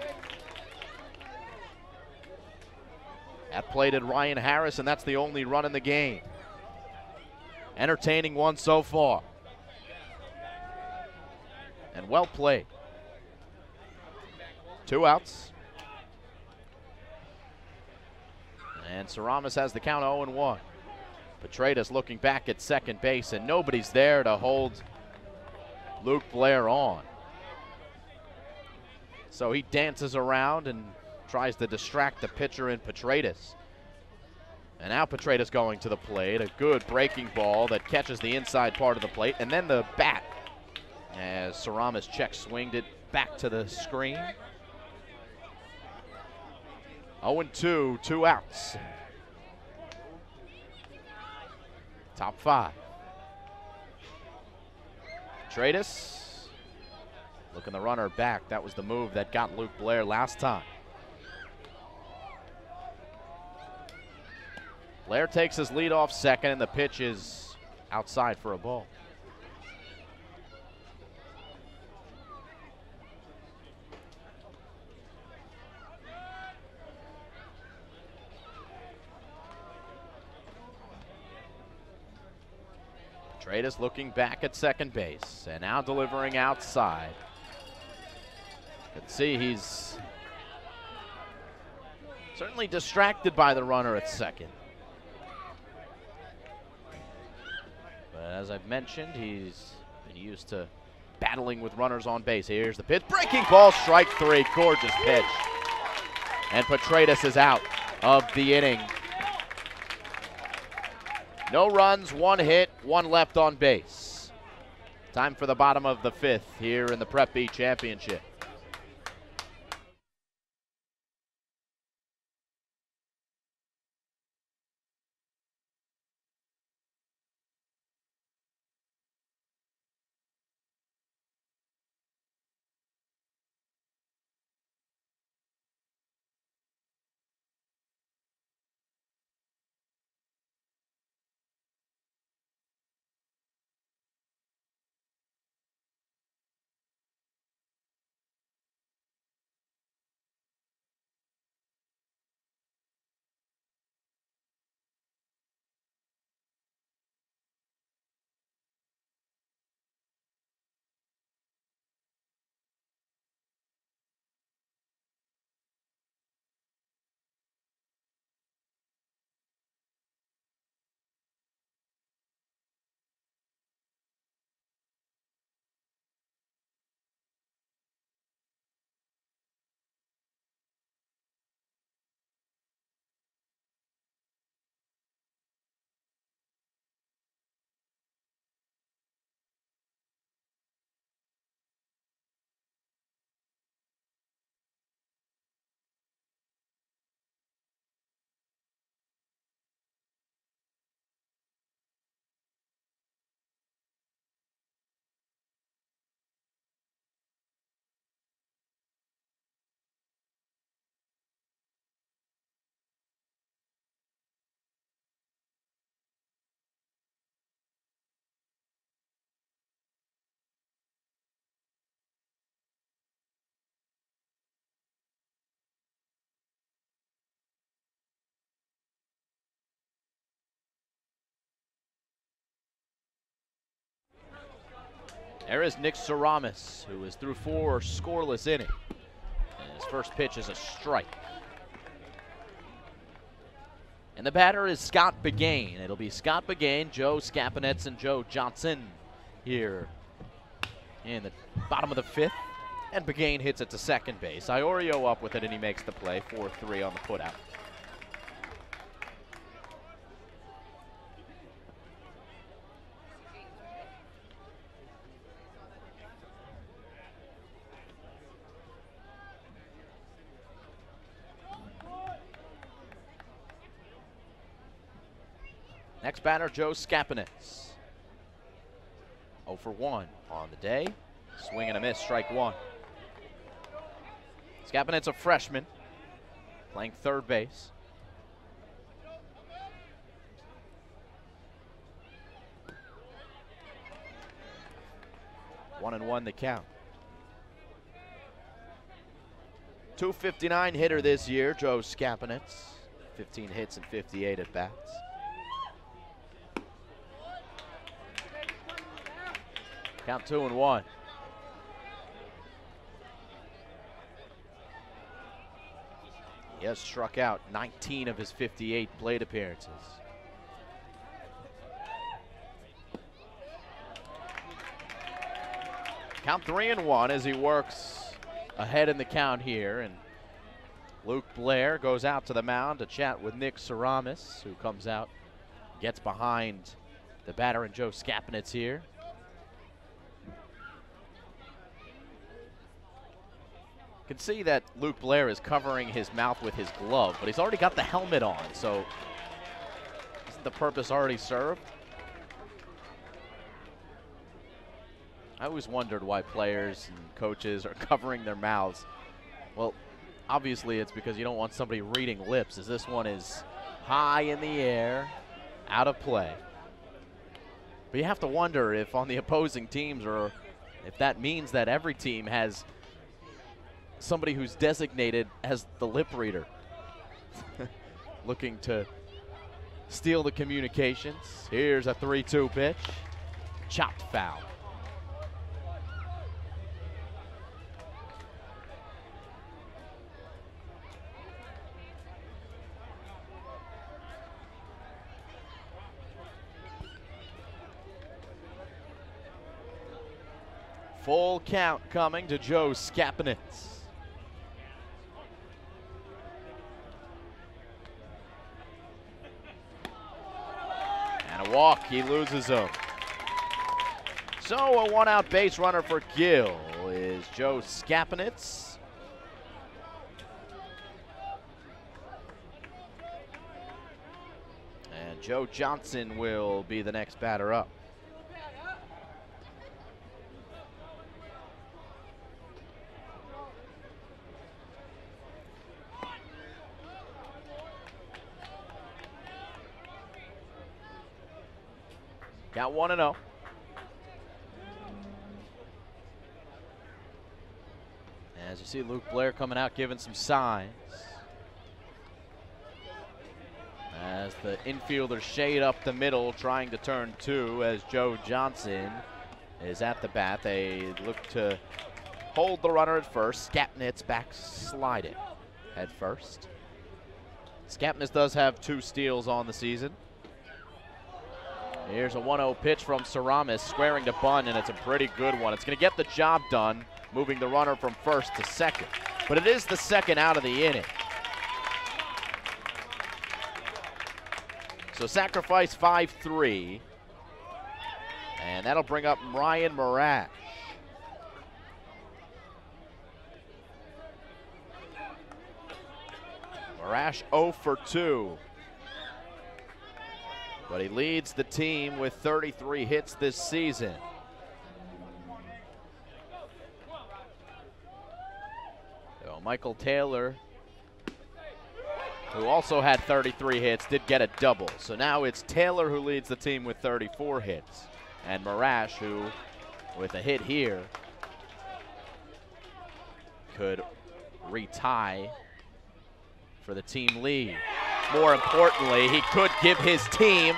That plated Ryan Harris, and that's the only run in the game. Entertaining one so far. And well played. 2 outs. And Saramis has the count 0-1. Petratus looking back at second base, and nobody's there to hold Luke Blair on. So he dances around and tries to distract the pitcher in Petratus. And now Petratus going to the plate. A good breaking ball that catches the inside part of the plate. And then the bat as Saramis check swinged it back to the screen. 0-2, 2 outs. Top 5. Petratus looking the runner back. That was the move that got Luke Blair last time. Blair takes his lead off second, and the pitch is outside for a ball. Petratus looking back at second base, and now delivering outside. You can see he's certainly distracted by the runner at second. But as I've mentioned, he's been used to battling with runners on base. Here's the pitch. Breaking ball, strike 3. Gorgeous pitch. And Petratus is out of the inning. No runs, 1 hit, 1 left on base. Time for the bottom of the 5th here in the Prep B Championship. There is Nick Saramis, who is through 4 scoreless innings. And his first pitch is a strike. And the batter is Scott Begane. It'll be Scott Begane, Joe Skapanets, and Joe Johnson here in the bottom of the 5th. And Begane hits it to second base. Oreo up with it, and he makes the play. 4-3 on the putout. Next batter, Joe Skapanets. 0 for 1 on the day. Swing and a miss, strike 1. Skapanets, a freshman, playing third base. One and one the count. .259 hitter this year, Joe Skapanets. 15 hits and 58 at bats. Count 2-1. He has struck out 19 of his 58 plate appearances. Count 3-1 as he works ahead in the count here. And Luke Blair goes out to the mound to chat with Nick Saramis, who comes out, gets behind the batter and Joe Skapanets here. You can see that Luke Blair is covering his mouth with his glove, but he's already got the helmet on, so isn't the purpose already served? I always wondered why players and coaches are covering their mouths. Well, obviously it's because you don't want somebody reading lips, as this one is high in the air, out of play. But you have to wonder if on the opposing teams, or if that means that every team has somebody who's designated as the lip reader, looking to steal the communications. Here's a 3-2 pitch, chopped foul. Full count coming to Joe Skapanets. And a walk, he loses him. So a one-out base runner for Gill is Joe Skapanets. And Joe Johnson will be the next batter up. Got 1-0. As you see, Luke Blair coming out giving some signs. As the infielders shade up the middle, trying to turn 2, as Joe Johnson is at the bat. They look to hold the runner at first. Skapanets backslide it at first. Skapanets does have 2 steals on the season. Here's a 1-0 pitch from Saramis, squaring to bunt, and it's a pretty good one. It's going to get the job done, moving the runner from first to second. But it is the second out of the inning. So sacrifice 5-3, and that'll bring up Ryan Marash. Marash 0 for 2. But he leads the team with 33 hits this season. So Michael Taylor, who also had 33 hits, did get a double. So now it's Taylor who leads the team with 34 hits. And Marash, who, with a hit here, could retie for the team lead. More importantly, he could give his team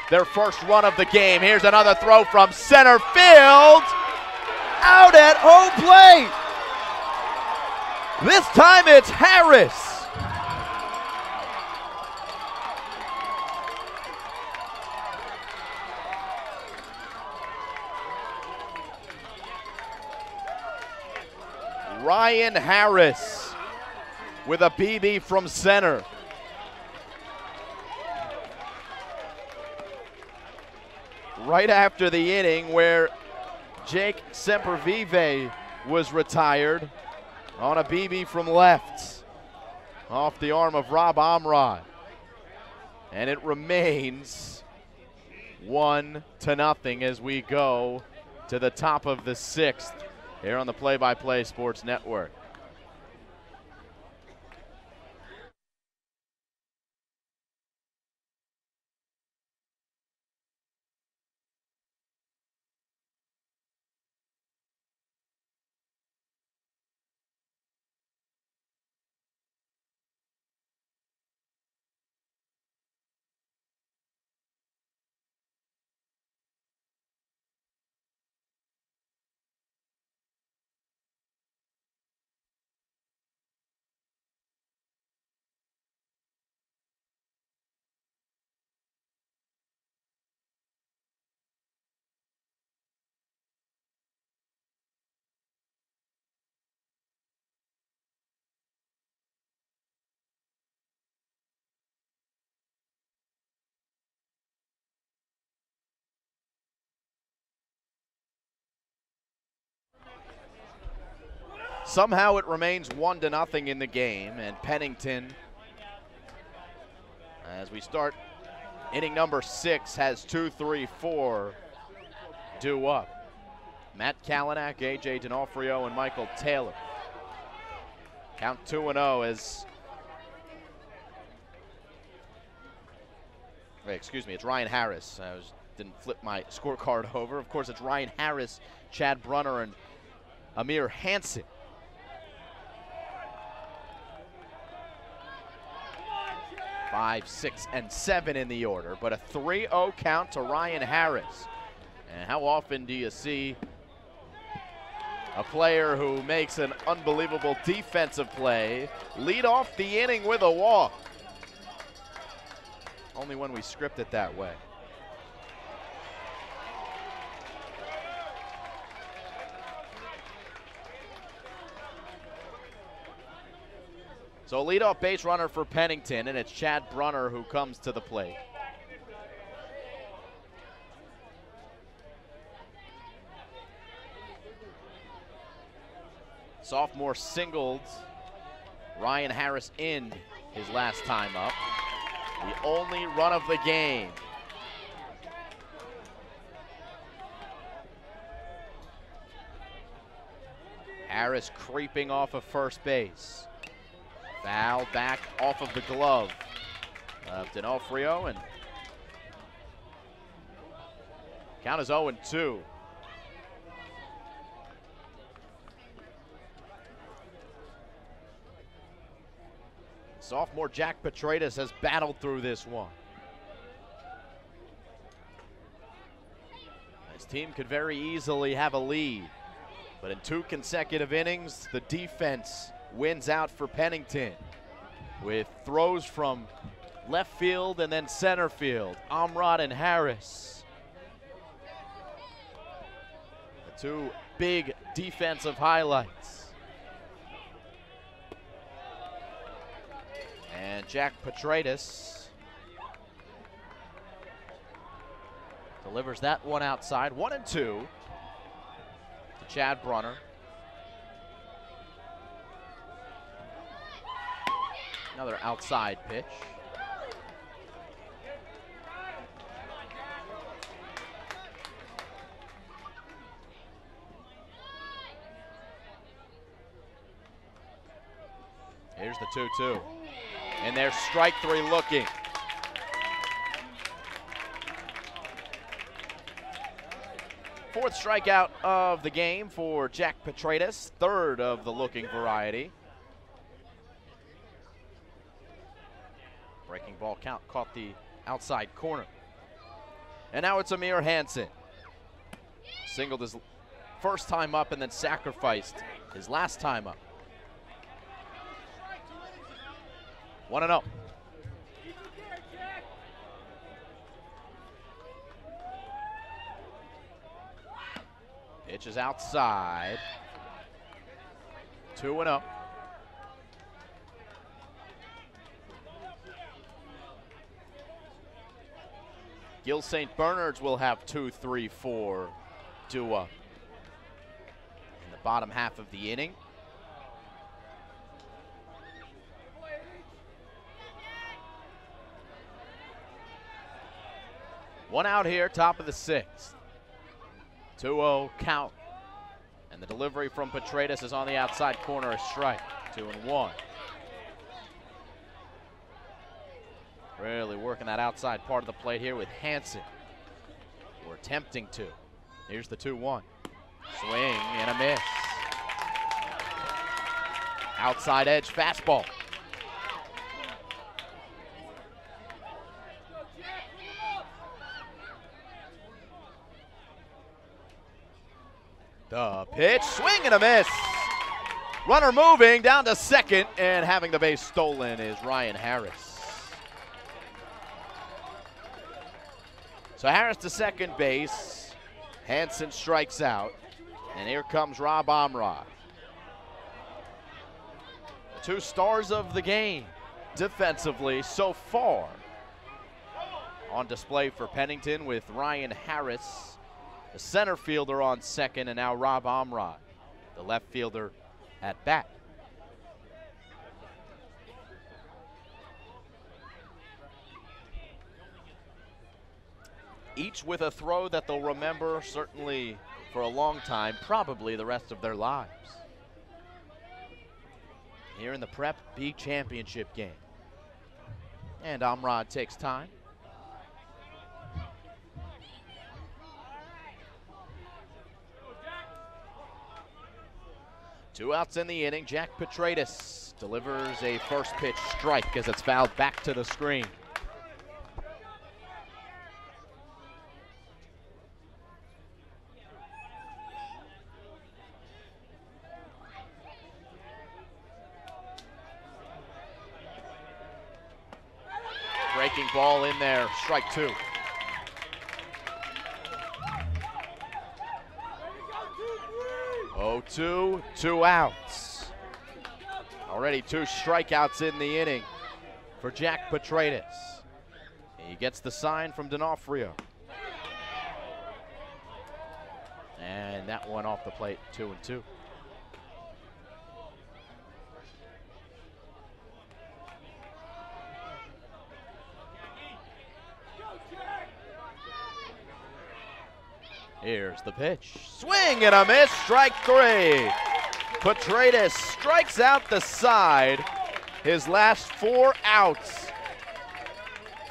their first run of the game. Here's another throw from center field. Out at home plate. This time it's Harris. Ryan Harris with a BB from center. Right after the inning where Jake Sempervive was retired on a BB from left off the arm of Rob Amrod. And it remains 1-0 as we go to the top of the 6th here on the Play-by-Play Sports Network. Somehow it remains 1-0 in the game, and Pennington, as we start inning number 6, has 2, 3, 4 due up. Matt Kalanick, AJ D'Onofrio, and Michael Taylor. Count 2-0 as, excuse me, it's Ryan Harris. Didn't flip my scorecard over. Of course, it's Ryan Harris, Chad Brunner, and Amir Hansen. 5, 6, and 7 in the order, but a 3-0 count to Ryan Harris. And how often do you see a player who makes an unbelievable defensive play lead off the inning with a walk? Only when we script it that way. So leadoff base runner for Pennington, and it's Chad Brunner who comes to the plate. Sophomore singled Ryan Harris in his last time up. The only run of the game. Harris creeping off of first base. Foul back off of the glove of D'Onofrio, and count is 0-2. Sophomore Jack Petratus has battled through this one. His team could very easily have a lead, but in 2 consecutive innings, the defense wins out for Pennington with throws from left field and then center field. Amrod and Harris. The 2 big defensive highlights. And Jack Petratus delivers that one outside. 1-2 to Chad Brunner. Another outside pitch. Here's the 2-2. And there's strike 3 looking. Fourth strikeout of the game for Jack Petratus, 3rd of the looking variety. Breaking ball count caught the outside corner. And now it's Amir Hansen. Singled his first time up and then sacrificed his last time up. 1-0. Pitch is outside. 2-0. Gill St. Bernard's will have 2-3 for NJISAA in the bottom half of the inning. One out here, top of the sixth. 2-0 count. And the delivery from Petratus is on the outside corner, a strike. 2-1. Really working that outside part of the plate here with Hansen. We're attempting to. Here's the 2-1. Swing and a miss. Outside edge fastball. The pitch, swing and a miss. Runner moving down to second, and having the base stolen is Ryan Harris. So Harris to second base. Hansen strikes out, and here comes Rob Amrod. The two stars of the game defensively so far on display for Pennington, with Ryan Harris, the center fielder, on second, and now Rob Amrod, the left fielder, at bat. Each with a throw that they'll remember certainly for a long time, probably the rest of their lives. Here in the Prep B championship game. And Amrod takes time. Two outs in the inning. Jack Petratus delivers a first pitch strike as it's fouled back to the screen. Breaking ball in there, strike two. Oh, 2 outs. Already 2 strikeouts in the inning for Jack Petratus. He gets the sign from D'Onofrio. And that one off the plate, 2-2. Here's the pitch. Swing and a miss, strike 3. Petratus strikes out the side. His last 4 outs.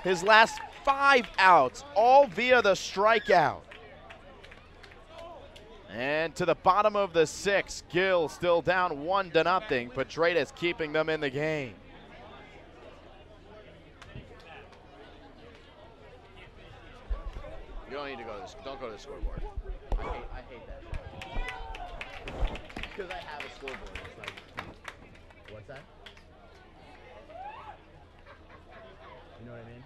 His last 5 outs, all via the strikeout. And to the bottom of the 6th, Gill still down 1-0. Petratus keeping them in the game. You don't need to go to don't go to the scoreboard. I hate that. Because I have a scoreboard. It's like, what's that? You know what I mean?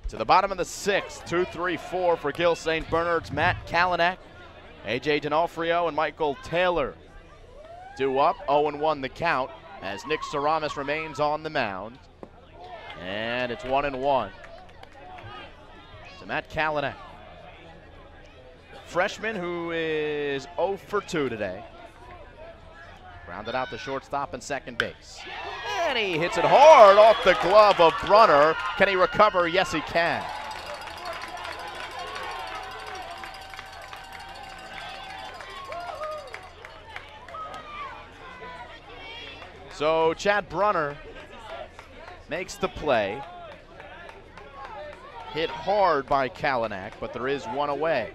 To the bottom of the sixth, 2-3-4 for Gill St. Bernard's Matt Kalanick. A.J. D'Onofrio and Michael Taylor due up, 0-1 the count as Nick Saramis remains on the mound. And it's 1-1 to Matt Kalanick. Freshman who is 0 for 2 today. Grounded out to shortstop and second base. And he hits it hard off the glove of Brunner. Can he recover? Yes, he can. So Chad Brunner makes the play. Hit hard by Kalanick, but there is one away.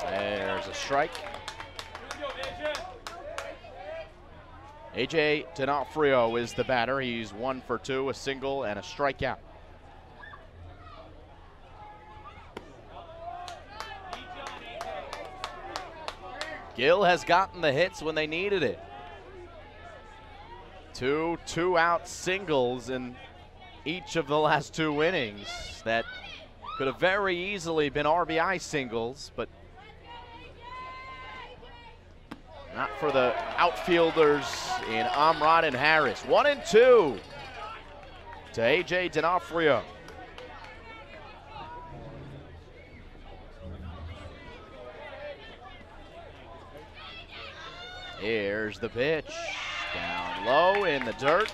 There's a strike. A.J. D'Onofrio is the batter. He's 1 for 2, a single and a strikeout. Gill has gotten the hits when they needed it. 2 two-out singles in each of the last 2 innings that could have very easily been RBI singles, but not for the outfielders in Amrod and Harris. 1-2 to A.J. D'Onofrio. Here's the pitch. Down low in the dirt.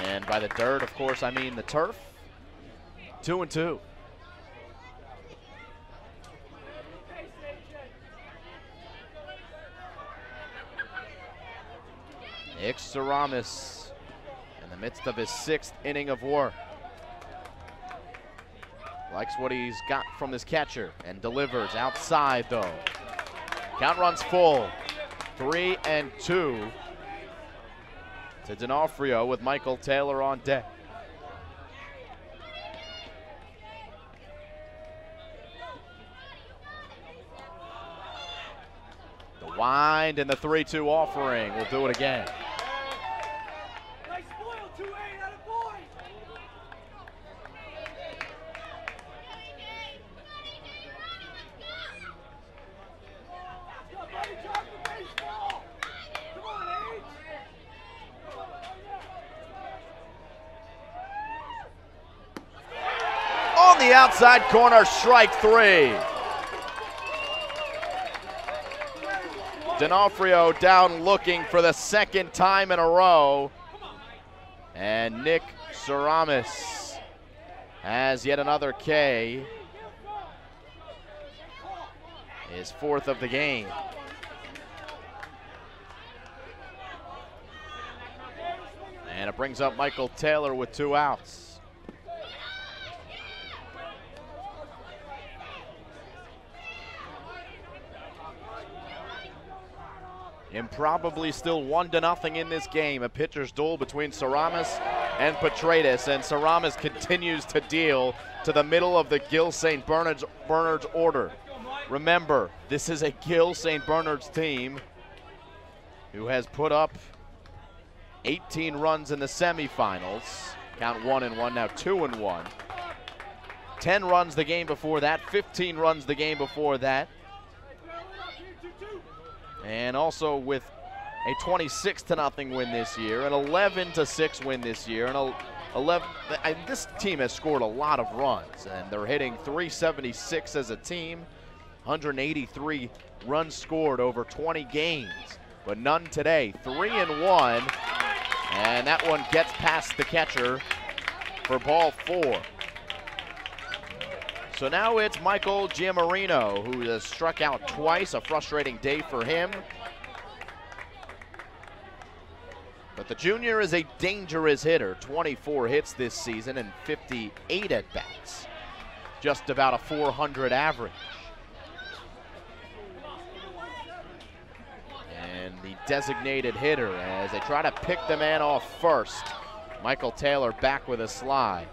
And by the dirt, of course, I mean the turf. 2-2. Nick Saramis in the midst of his 6th inning of work. Likes what he's got from his catcher and delivers outside though. Count runs full. 3-2 to D'Onofrio with Michael Taylor on deck. The wind and the 3-2 offering will do it again. On the outside corner, strike 3. D'Onofrio down looking for the 2nd time in a row. And Nick Saramis has yet another K. His 4th of the game. And it brings up Michael Taylor with 2 outs. Improbably still 1-0 in this game. A pitcher's duel between Saramis and Petratus, and Saramis continues to deal to the middle of the Gill St. Bernard's order. Remember, this is a Gill St. Bernard's team who has put up 18 runs in the semifinals. Count 1-1, now 2-1. 10 runs the game before that, 15 runs the game before that. And also with a 26-0 win this year, an 11-6 win this year, and this team has scored a lot of runs, and they're hitting 376 as a team, 183 runs scored over 20 games, but none today. 3-1, and that one gets past the catcher for ball 4. So now it's Michael Giammarino, who has struck out twice, a frustrating day for him. But the junior is a dangerous hitter, 24 hits this season and 58 at-bats. Just about a 400 average. And the designated hitter as they try to pick the man off first. Michael Taylor back with a slide.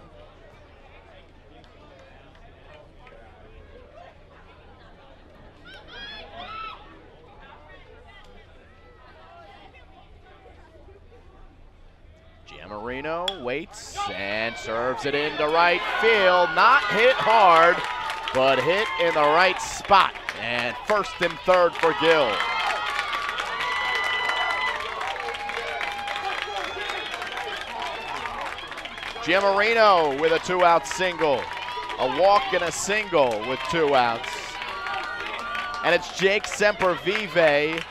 Giammarino waits and serves it into right field. Not hit hard, but hit in the right spot. And first and third for Gill. Giammarino with a 2-out single. A walk and a single with 2 outs. And it's Jake Sempervive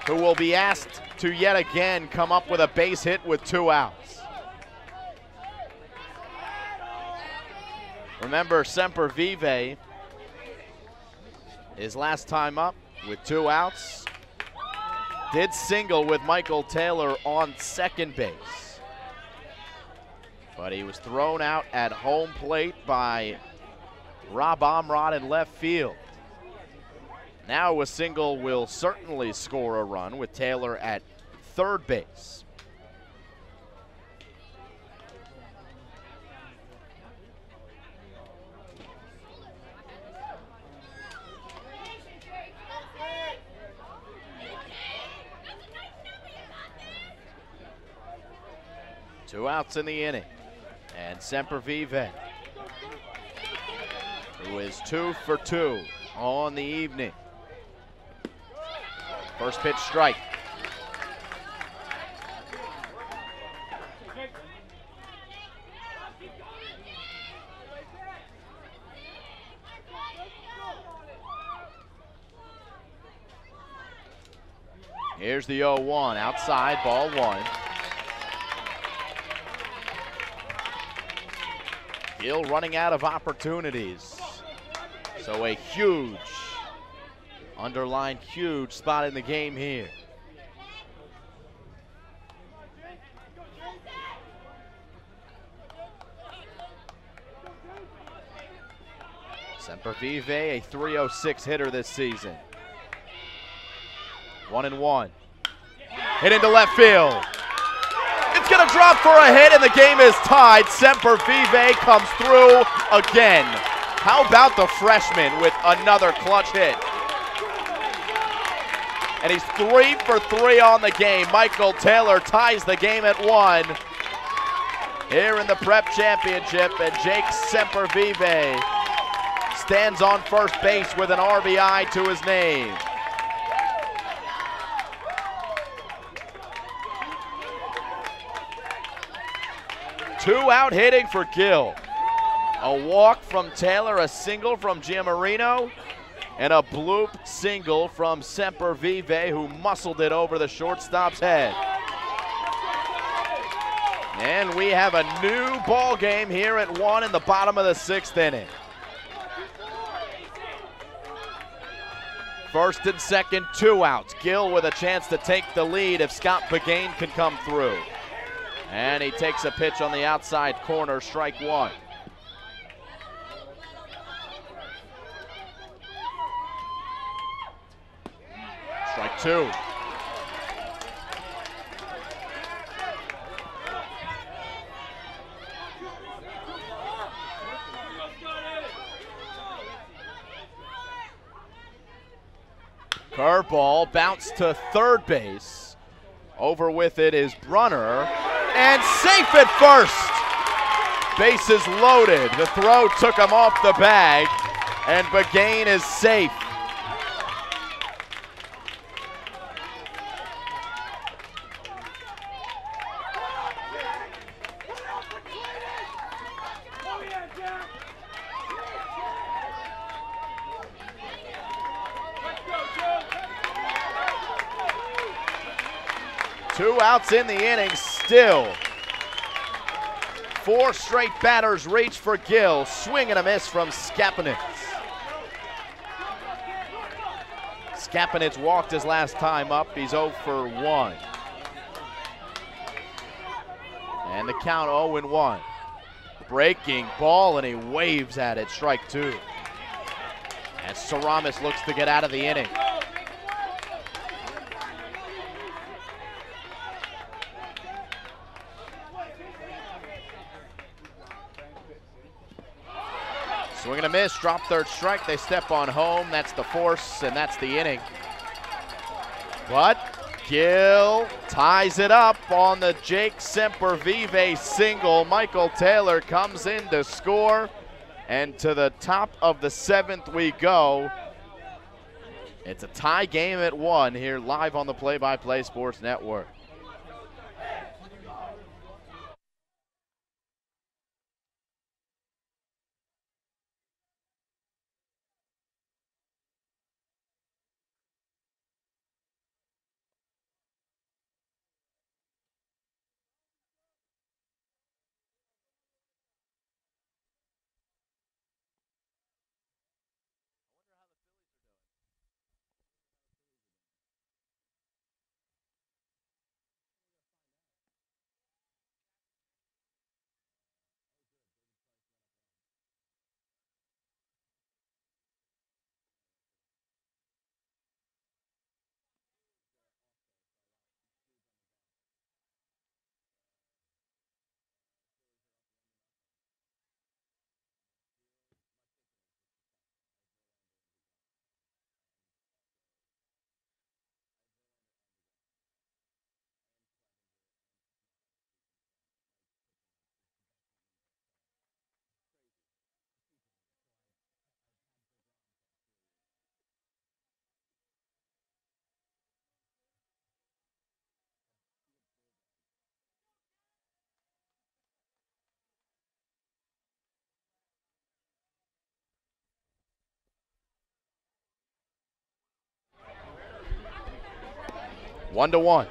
who will be asked to yet again come up with a base hit with 2 outs. Remember, Sempervive, his last time up with 2 outs, did single with Michael Taylor on second base. But he was thrown out at home plate by Rob Amrod in left field. Now a single will certainly score a run with Taylor at third base. Two outs in the inning. And Sempervive, who is 2 for 2 on the evening. First pitch strike. Here's the 0-1, outside, ball 1. Gill running out of opportunities. So a huge, underlined huge spot in the game here. Sempervive, a .306 hitter this season. 1-1. Hit into left field. It's going to drop for a hit, and the game is tied. Sempervive comes through again. How about the freshman with another clutch hit? And he's 3 for 3 on the game. Michael Taylor ties the game at 1 here in the Prep Championship, and Jake Sempervive stands on first base with an RBI to his name. Two-out hitting for Gill. A walk from Taylor, a single from Giammarino, and a bloop single from Sempervive, who muscled it over the shortstop's head. And we have a new ball game here at 1 in the bottom of the 6th inning. First and second, 2 outs. Gill with a chance to take the lead if Scott Begain can come through. And he takes a pitch on the outside corner, strike 1. Strike 2. Curveball, bounce to third base. Over with it is Brunner. And safe at first. Bases loaded. The throw took him off the bag, and Begain is safe. Two outs in the inning still. 4 straight batters reach for Gill. Swing and a miss from Skapanitz. Skapanitz walked his last time up. He's 0 for 1. And the count 0-1. Breaking ball, and he waves at it. Strike 2. As Saramis looks to get out of the inning. Swing and a miss, drop third strike. They step on home. That's the force, and that's the inning. But Gill ties it up on the Jake Sempervive single. Michael Taylor comes in to score, and to the top of the 7th we go. It's a tie game at 1 here live on the Play-by-Play Sports Network. One to one.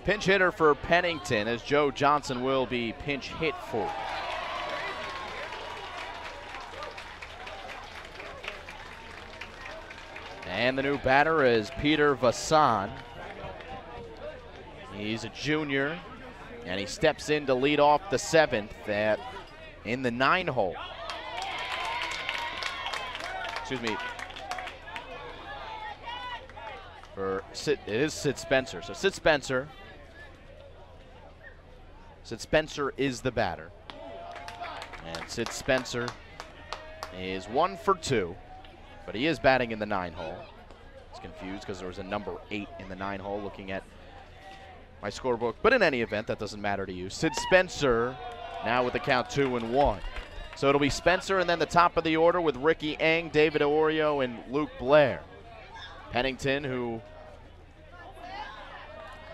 Pinch hitter for Pennington, as Joe Johnson will be pinch hit for. And the new batter is Peter Vassan. He's a junior, and he steps in to lead off the 7th in the 9 hole. Excuse me. It is Sid Spencer. So Sid Spencer is the batter. And Sid Spencer is 1 for 2, but he is batting in the 9 hole. It's confused because there was a number 8 in the 9 hole looking at my scorebook. But in any event, that doesn't matter to you. Sid Spencer now with the count 2-1. So it'll be Spencer and then the top of the order with Ricky Eng, David Oreo, and Luke Blair. Pennington, who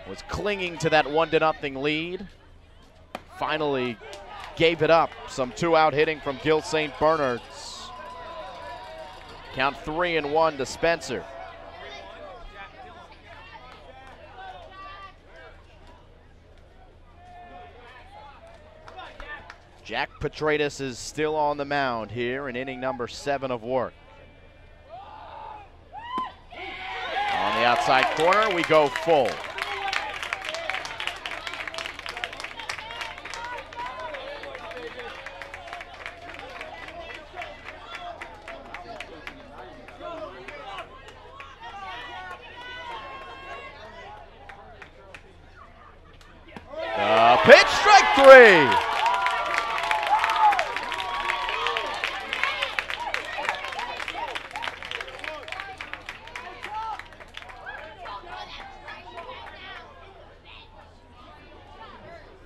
was clinging to that 1-0 lead, finally gave it up. Some 2-out hitting from Gill St. Bernard's. Count 3-1 to Spencer. Jack Petratus is still on the mound here in inning number 7 of work. On the outside corner, we go full. The pitch, strike 3.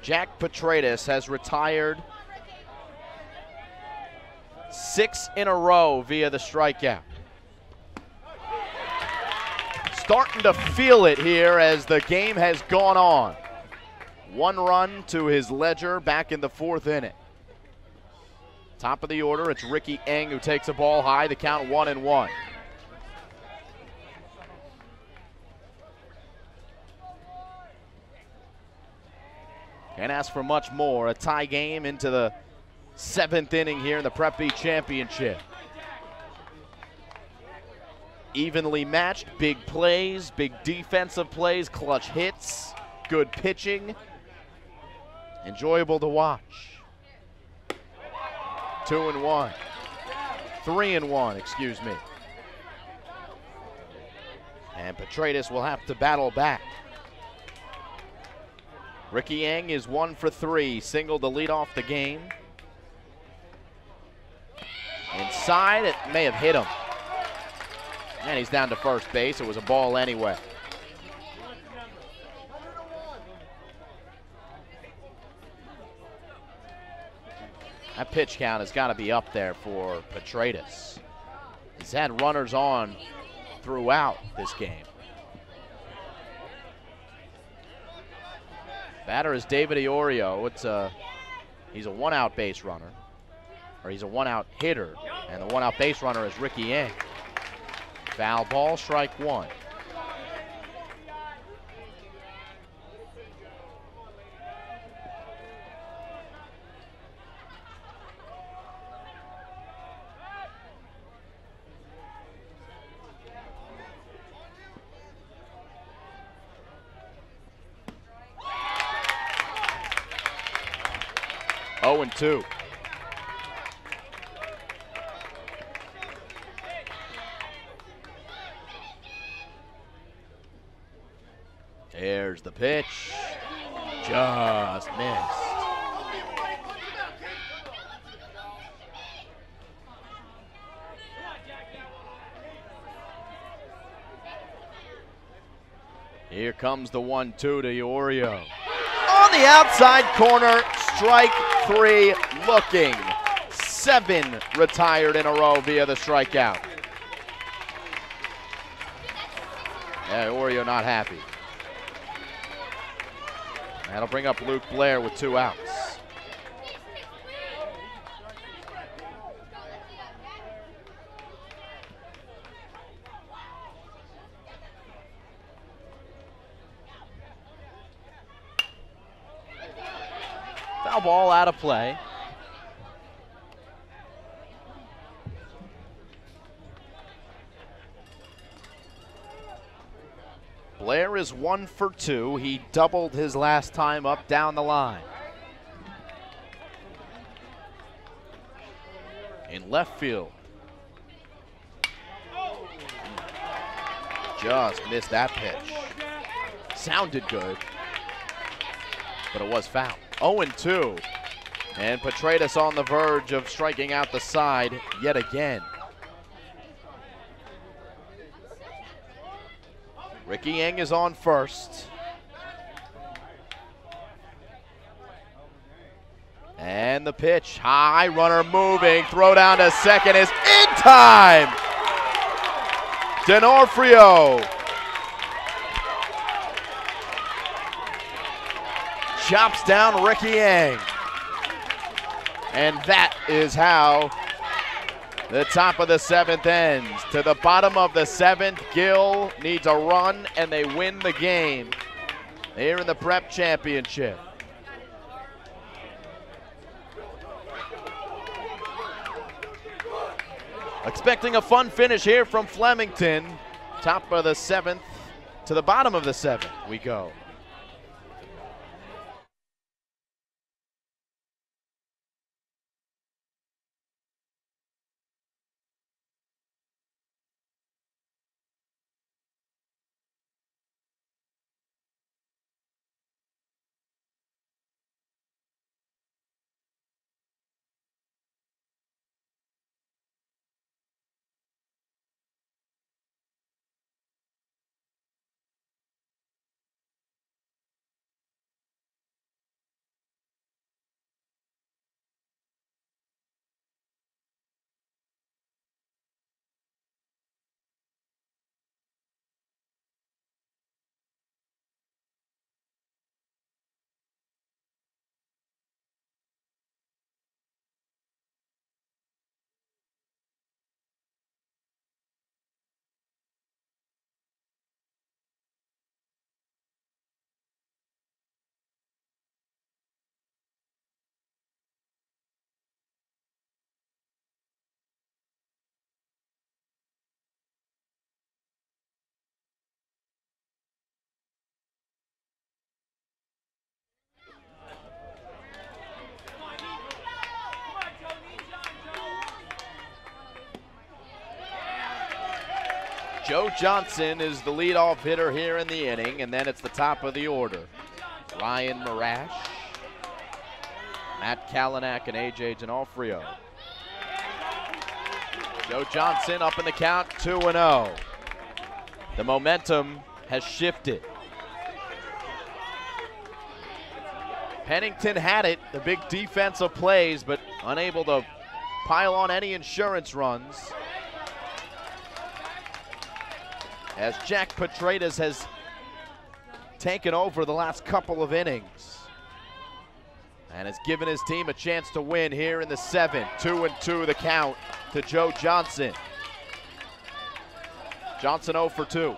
Jack Petratus has retired 6 in a row via the strikeout. Starting to feel it here as the game has gone on. 1 run to his ledger back in the 4th inning. Top of the order, it's Ricky Eng who takes a ball high, the count 1-1. Can't ask for much more. A tie game into the 7th inning here in the Prep B Championship. Evenly matched, big plays, big defensive plays, clutch hits, good pitching. Enjoyable to watch. 2-1. 3-1, excuse me. And Petratus will have to battle back. Ricky Yang is 1 for 3, single to lead off the game. Inside, it may have hit him. And he's down to first base. It was a ball anyway. That pitch count has got to be up there for Petratus. He's had runners on throughout this game. Batter is David Oreo. He's a one-out base runner, or he's a one-out hitter, and the one-out base runner is Ricky Yang. Foul ball, strike one. Oh, and 2. There's the pitch. Just missed. Here comes the 1-2 to Oreo. On the outside corner, strike 3 looking. 7 retired in a row via the strikeout. Yeah, Oreo not happy. That'll bring up Luke Blair with 2 outs. Foul ball out of play. Blair is 1 for 2. He doubled his last time up down the line. In left field. Just missed that pitch. Sounded good, but it was foul. 0-2. And Petratus on the verge of striking out the side yet again. Ricky Yang is on first. And the pitch, high, runner moving, throw down to second is in time. D'Onofrio chops down Ricky Yang. And that is how the top of the 7th ends. To the bottom of the 7th, Gill needs a run and they win the game here in the Prep Championship. Expecting a fun finish here from Flemington. Top of the 7th to the bottom of the 7th we go. Joe Johnson is the leadoff hitter here in the inning, and then it's the top of the order. Ryan Marash, Matt Kalanick, and AJ D'Onofrio. Joe Johnson up in the count, 2-0. The momentum has shifted. Pennington had it, the big defensive plays, but unable to pile on any insurance runs. As Jack Petraeus has taken over the last couple of innings and has given his team a chance to win here in the 7th. 2-2 the count to Joe Johnson. Johnson 0 for 2.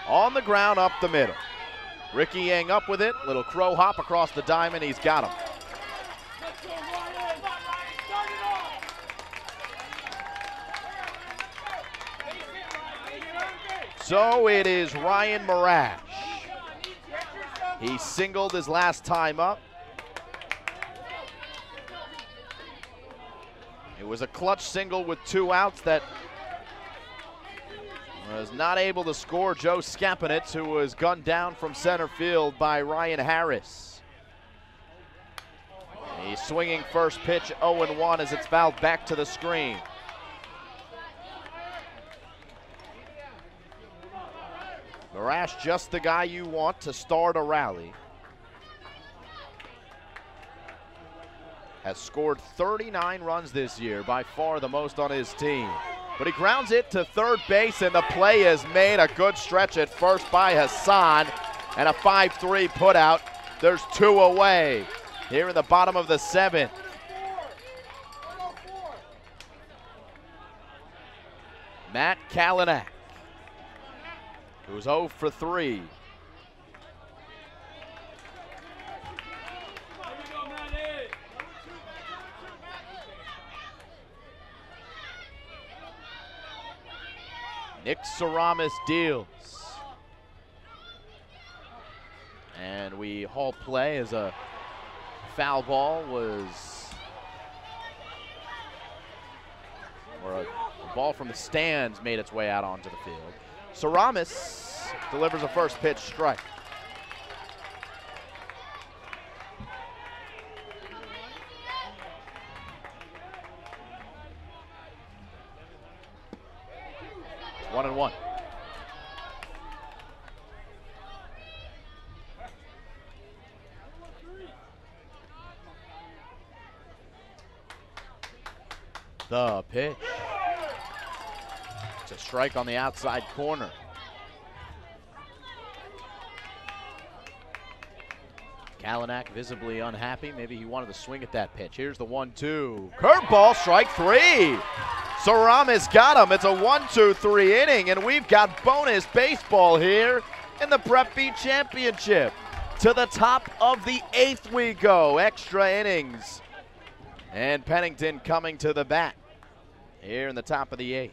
On the ground up the middle. Ricky Yang up with it. Little crow hop across the diamond. He's got him. So it is Ryan Marash. He singled his last time up. It was a clutch single with 2 outs that was not able to score Joe Skapanitz, who was gunned down from center field by Ryan Harris. He's swinging first pitch 0-1 as it's fouled back to the screen. Marash, just the guy you want to start a rally. Has scored 39 runs this year, by far the most on his team. But he grounds it to third base, and the play is made. A good stretch at first by Hassan, and a 5-3 putout. There's 2 away here in the bottom of the 7th. Matt Kalanick, who's 0 for 3. Nick Saramis deals. And we halt play as a foul ball was, or a ball from the stands made its way out onto the field. Saramis delivers a first pitch strike. It's 1-1. The pitch. It's a strike on the outside corner. Kalanick visibly unhappy. Maybe he wanted to swing at that pitch. Here's the 1-2. Curveball, strike 3. Saramis got him. It's a 1-2-3 inning, and we've got bonus baseball here in the Prep B Championship. To the top of the 8th we go. Extra innings. And Pennington coming to the bat here in the top of the 8th.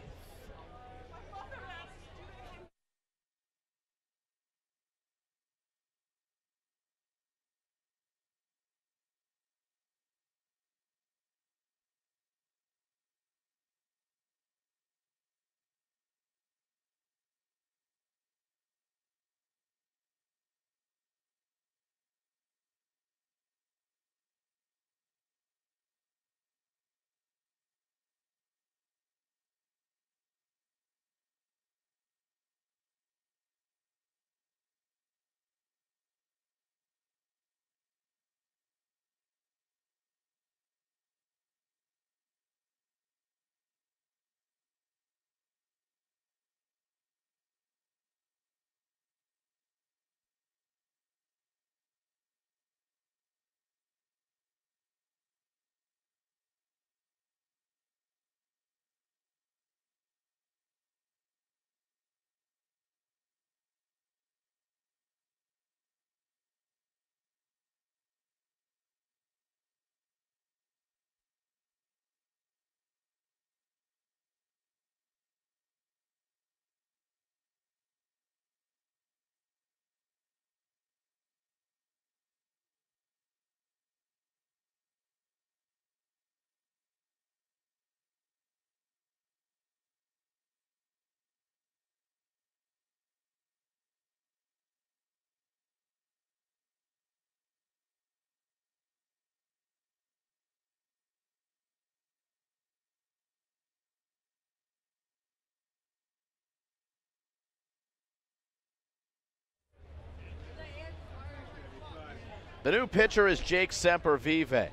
The new pitcher is Jake Sempervive. The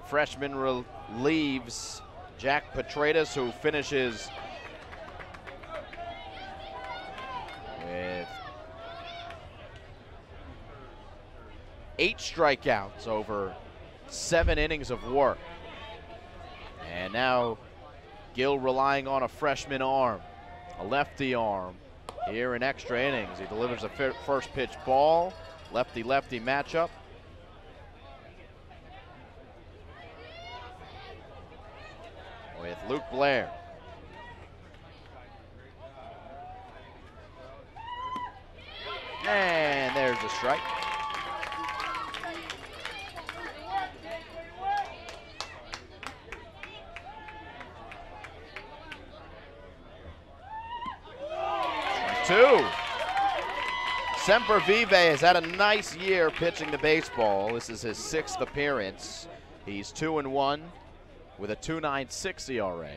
freshman relieves Jack Petratus, who finishes with 8 strikeouts over 7 innings of work. And now Gill relying on a freshman arm, a lefty arm. Here in extra innings, he delivers a first pitch ball, lefty-lefty matchup. With Luke Blair. And there's a strike. Two. Sempervive has had a nice year pitching the baseball. This is his 6th appearance. He's 2-1 with a 2.96 ERA.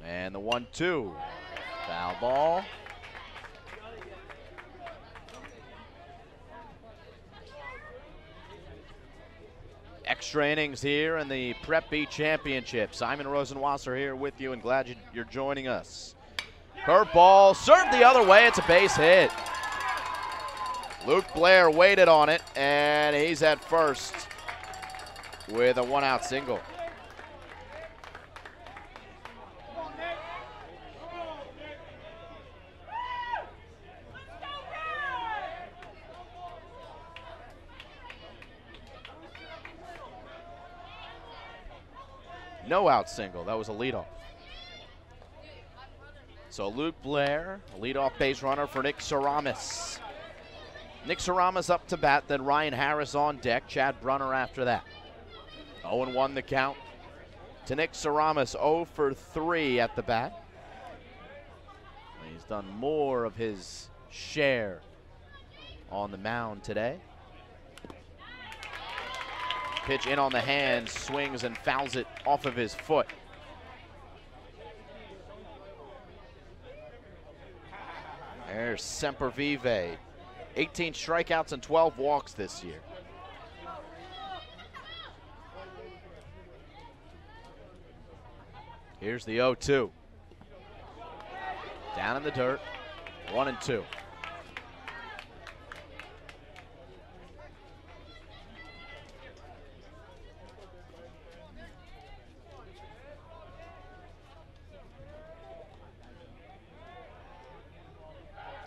And the 1-2. Foul ball. Extra innings here in the Prep B Championship. Simon Rosenwasser here with you, and glad you're joining us. Curveball served the other way. It's a base hit. Luke Blair waited on it, and he's at first with a 1-out single. No-out single. That was a leadoff. So Luke Blair, a leadoff base runner for Nick Saramis. Nick Saramis up to bat, then Ryan Harris on deck. Chad Brunner after that. 0-1 the count to Nick Saramis, 0 for 3 at the bat. He's done more of his share on the mound today. Pitch in on the hand, swings and fouls it off of his foot. There's Sempervive. 18 strikeouts and 12 walks this year. Here's the 0-2. Down in the dirt, 1-2.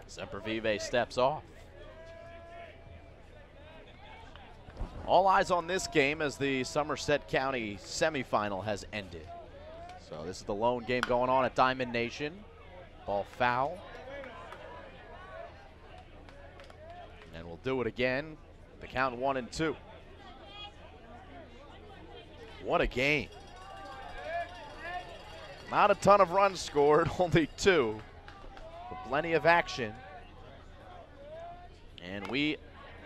Sempervive steps off. All eyes on this game as the Somerset County semifinal has ended. So this is the lone game going on at Diamond Nation. Ball foul. And we'll do it again. The count 1-2. What a game. Not a ton of runs scored, only 2. But plenty of action. And we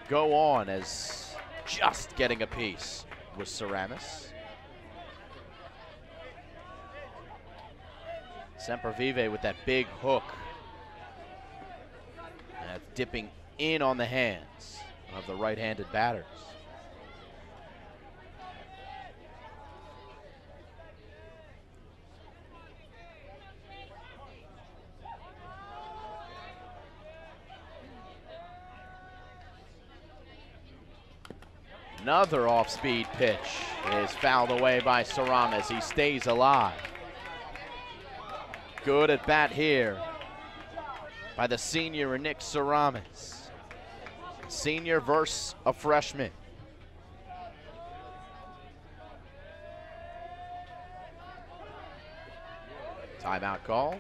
go on as just getting a piece with Saramis. Sempervive with that big hook. That's dipping in on the hands of the right-handed batters. Another off-speed pitch is fouled away by Saramis. He stays alive. Good at bat here by the senior Nick Saramis. Senior versus a freshman. Timeout called.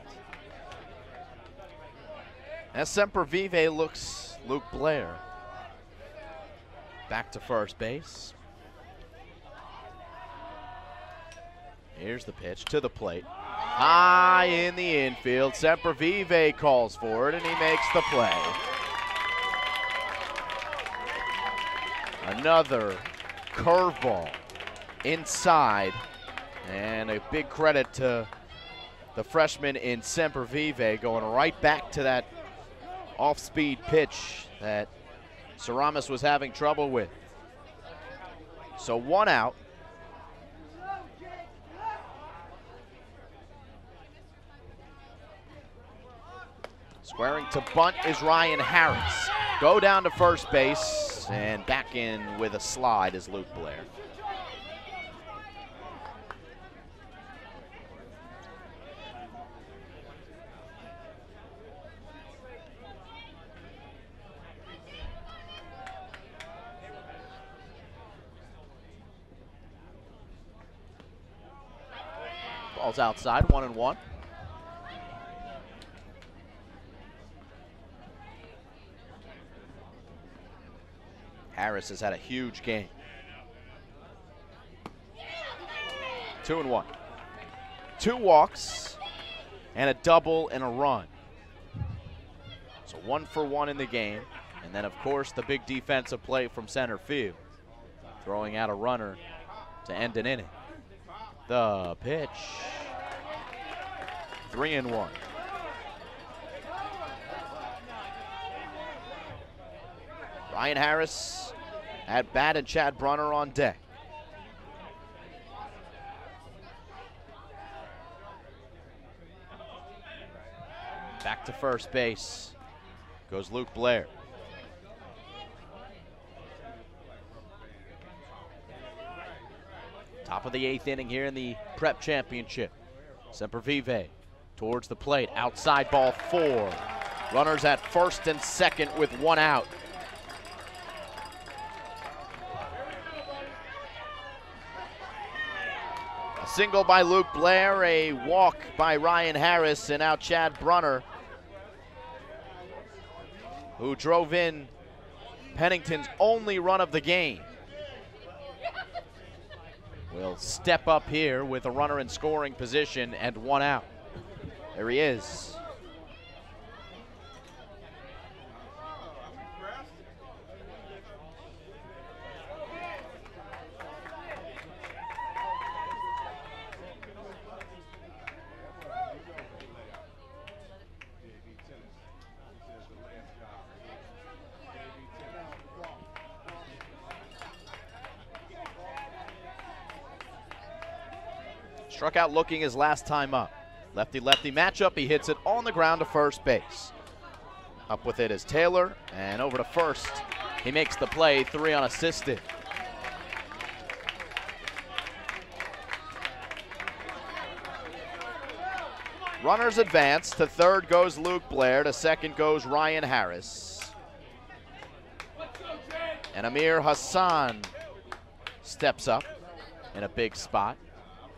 As Sempervive looks Luke Blair. Back to first base. Here's the pitch to the plate. High in the infield. Sempervive calls for it, and he makes the play. Another curveball inside. And a big credit to the freshman in Semper Vive, going right back to that off-speed pitch that Saramis was having trouble with. So 1 out. Squaring to bunt is Ryan Harris. Go down to first base, and back in with a slide is Luke Blair. Ball's outside, 1-1. Harris has had a huge game. 2-1. 2 walks and a double and a run. So 1 for 1 in the game. And then, of course, the big defensive play from center field, throwing out a runner to end an inning. The pitch. 3-1. Ryan Harris at bat and Chad Brunner on deck. Back to first base goes Luke Blair. Top of the 8th inning here in the Prep Championship. Semper Vive towards the plate. Outside, ball 4. Runners at first and second with 1 out. A single by Luke Blair, a walk by Ryan Harris, and now Chad Brunner, who drove in Pennington's only run of the game, will step up here with a runner in scoring position and 1 out. There he is. Struck out looking his last time up. Lefty-lefty matchup. He hits it on the ground to first base. Up with it is Taylor, and over to first. He makes the play, 3 unassisted. Runners advance. To third goes Luke Blair. To second goes Ryan Harris. And Amir Hansen steps up in a big spot,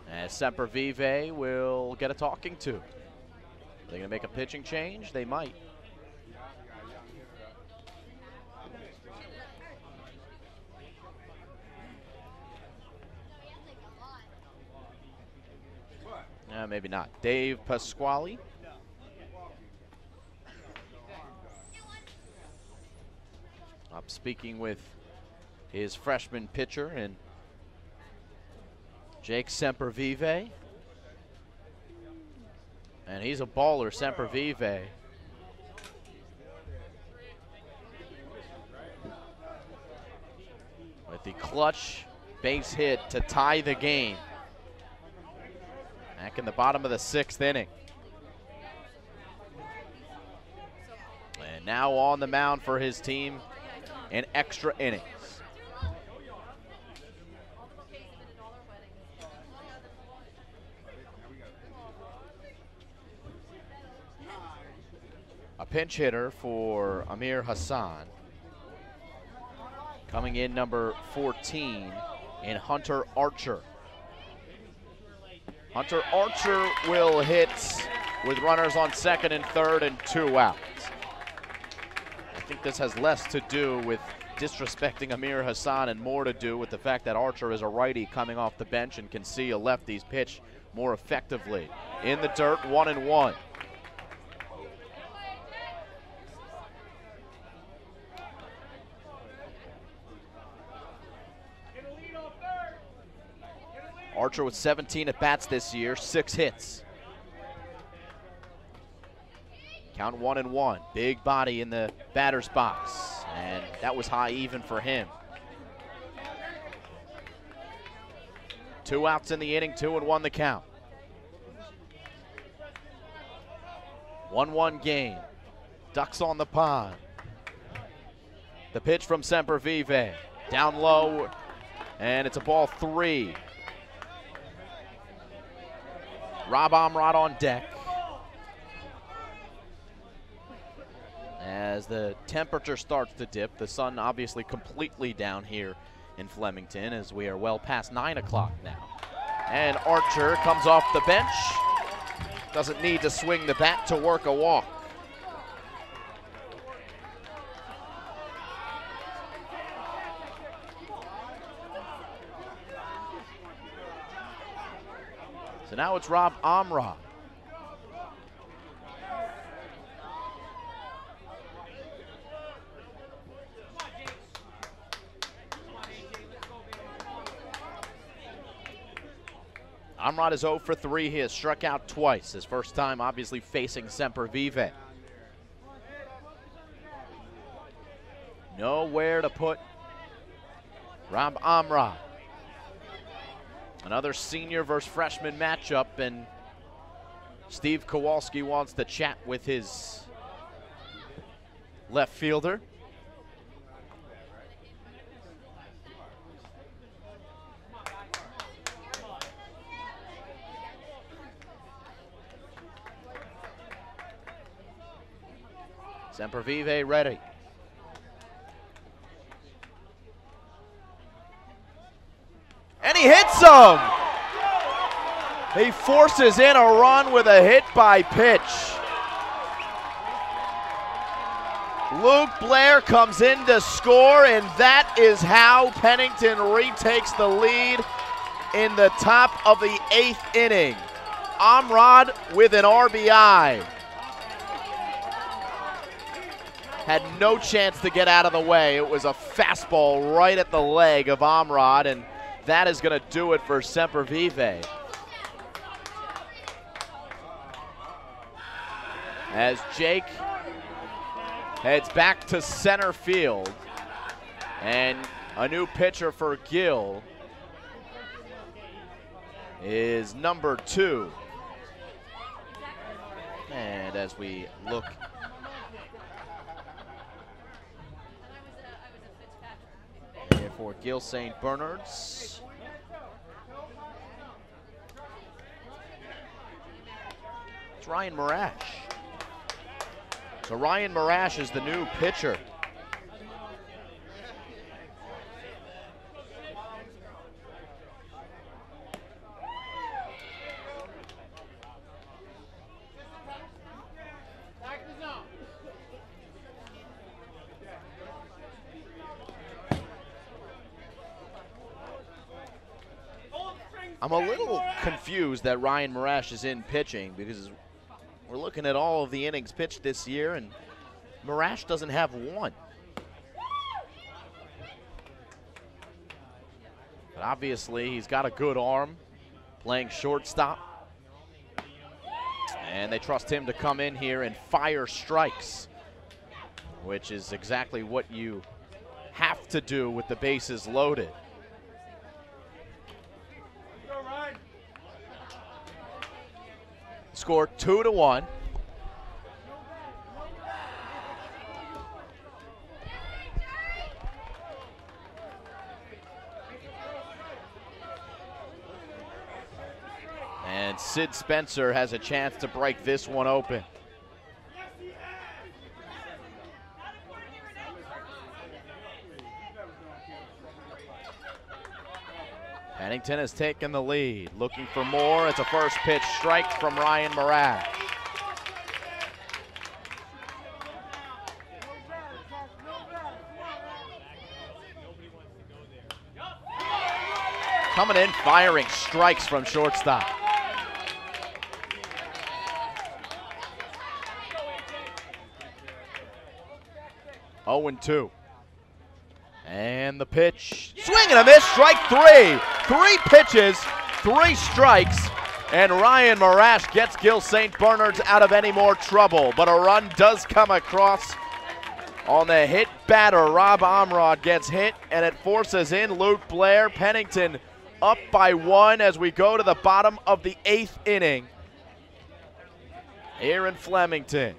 as Semper Vive will get a talking to. Are they going to make a pitching change? They might. Maybe not. Dave Pasquale. Up speaking with his freshman pitcher and Jake Semper Vive. And he's a baller, Semper Vive. With the clutch base hit to tie the game. Back in the bottom of the 6th inning. And now on the mound for his team in extra innings. A pinch hitter for Amir Hansen. Coming in, number 14 in Hunter Archer. Hunter Archer will hit with runners on second and third and 2 outs. I think this has less to do with disrespecting Amir Hansen and more to do with the fact that Archer is a righty coming off the bench and can see a lefty's pitch more effectively. In the dirt, 1-1. Archer with 17 at-bats this year, 6 hits. Count 1-1. Big body in the batter's box, and that was high even for him. 2 outs in the inning, 2-1 the count. 1-1 game. Ducks on the pond. The pitch from Sempervive. Down low, and it's a ball 3. Rob Amrod on deck. As the temperature starts to dip, the sun obviously completely down here in Flemington as we are well past 9 o'clock now. And Archer comes off the bench. Doesn't need to swing the bat to work a walk. So now it's Rob Amrod. Amrod is 0 for 3. He has struck out twice. His first time obviously facing Sempervive. Nowhere to put Rob Amrod. Another senior versus freshman matchup, and Steve Kowalski wants to chat with his left fielder. Sempervive ready. And he hits him! He forces in a run with a hit by pitch. Luke Blair comes in to score, and that is how Pennington retakes the lead in the top of the 8th inning. Amrod with an RBI. Had no chance to get out of the way. It was a fastball right at the leg of Amrod, and that is going to do it for Sempervive. As Jake heads back to center field, and a new pitcher for Gill is number 2. And as we look here for Gill St. Bernard's, it's Ryan Marash. So Ryan Marash is the new pitcher. I'm a little confused that Ryan Marash is in pitching because we're looking at all of the innings pitched this year, and Marash doesn't have one. But obviously, he's got a good arm, playing shortstop. And they trust him to come in here and fire strikes, which is exactly what you have to do with the bases loaded. Score 2-1. And Sid Spencer has a chance to break this one open. Pennington has taken the lead, looking for more. It's a first pitch strike from Ryan Marash. Coming in, firing strikes from shortstop. Oh, 2. And the pitch, swing and a miss, strike 3. 3 pitches, 3 strikes And Ryan Marash gets Gill St. Bernard's out of any more trouble, but a run does come across on the hit batter. Rob Amrod gets hit, and it forces in Luke Blair. Pennington up by 1 as we go to the bottom of the 8th inning here in Flemington.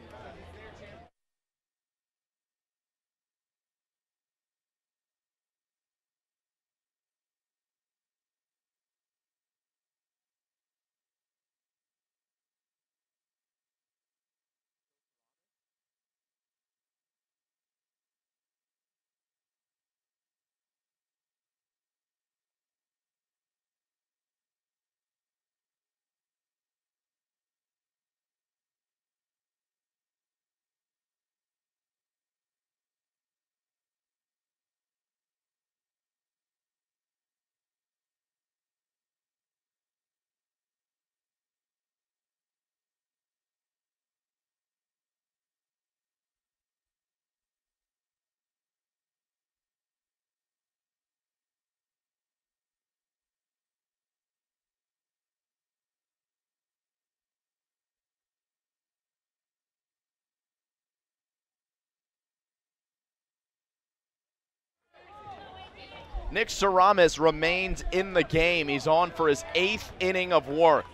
Nick Saramis remains in the game. He's on for his 8th inning of work.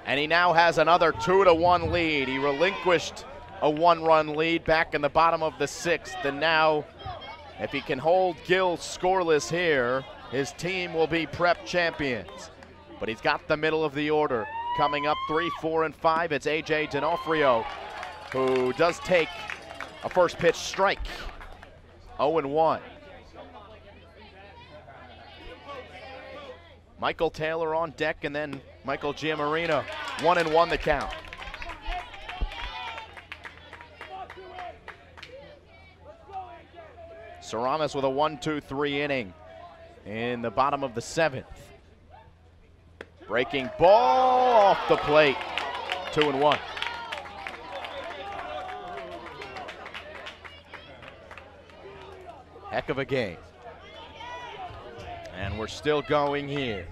And he now has another 2-1 lead. He relinquished a 1-run lead back in the bottom of the 6th. And now, if he can hold Gill scoreless here, his team will be prep champions. But he's got the middle of the order. Coming up 3, 4, and 5, it's A.J. D'Onofrio, who does take a first pitch strike. 0-1. Michael Taylor on deck, and then Michael Giamarino. 1-1 the count. Saramis with a 1-2-3 inning in the bottom of the 7th. Breaking ball off the plate. 2-1. Heck of a game. And we're still going here.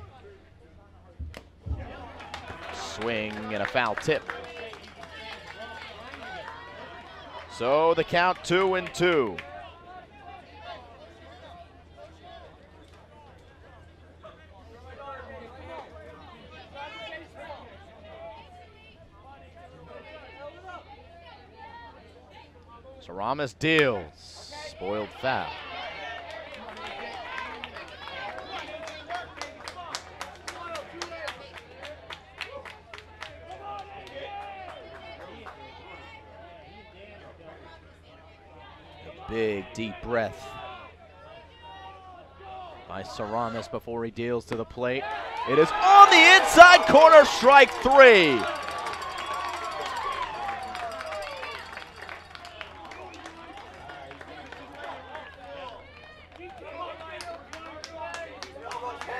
Swing and a foul tip. So the count 2-2. Saramis deals. Spoiled foul. Big, deep breath by Saramis before he deals to the plate. It is on the inside corner, strike 3.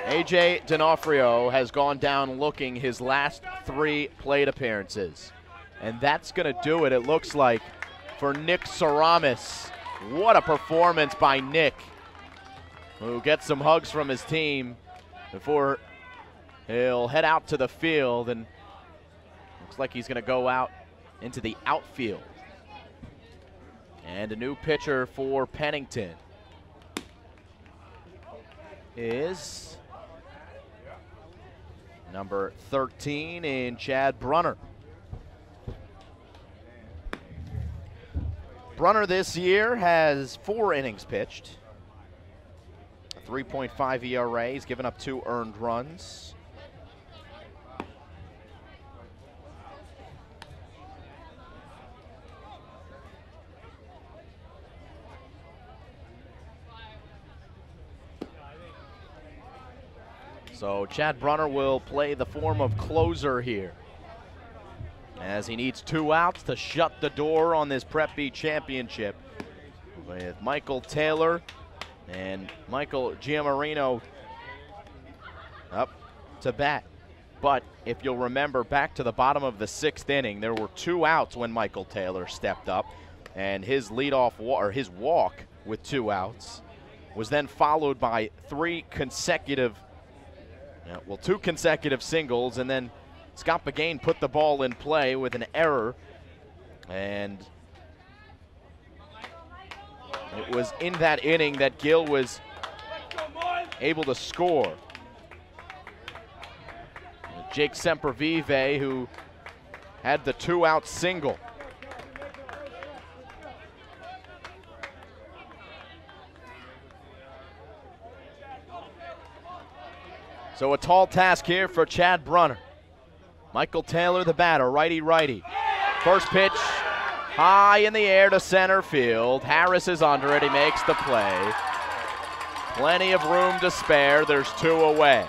A.J. D'Onofrio has gone down looking his last 3 plate appearances. And that's going to do it, it looks like, for Nick Saramis. What a performance by Nick, who gets some hugs from his team before he'll head out to the field, and looks like he's going to go out into the outfield. And a new pitcher for Pennington is number 13 in Chad Brunner. Brunner this year has 4 innings pitched, a 3.5 ERA. He's given up 2 earned runs. So Chad Brunner will play the form of closer here, as he needs 2 outs to shut the door on this Prep B championship, with Michael Taylor and Michael Giamarino up to bat. But if you'll remember, back to the bottom of the 6th inning, there were 2 outs when Michael Taylor stepped up, and his leadoff or his walk with 2 outs was then followed by 3 consecutive Yeah, well, 2 consecutive singles, and then Scott Begain put the ball in play with an error, and it was in that inning that Gill was able to score. Jake Sempervive, who had the 2-out single. So a tall task here for Chad Brunner. Michael Taylor, the batter, righty-righty. First pitch, high in the air to center field. Harris is under it, he makes the play. Plenty of room to spare, there's 2 away.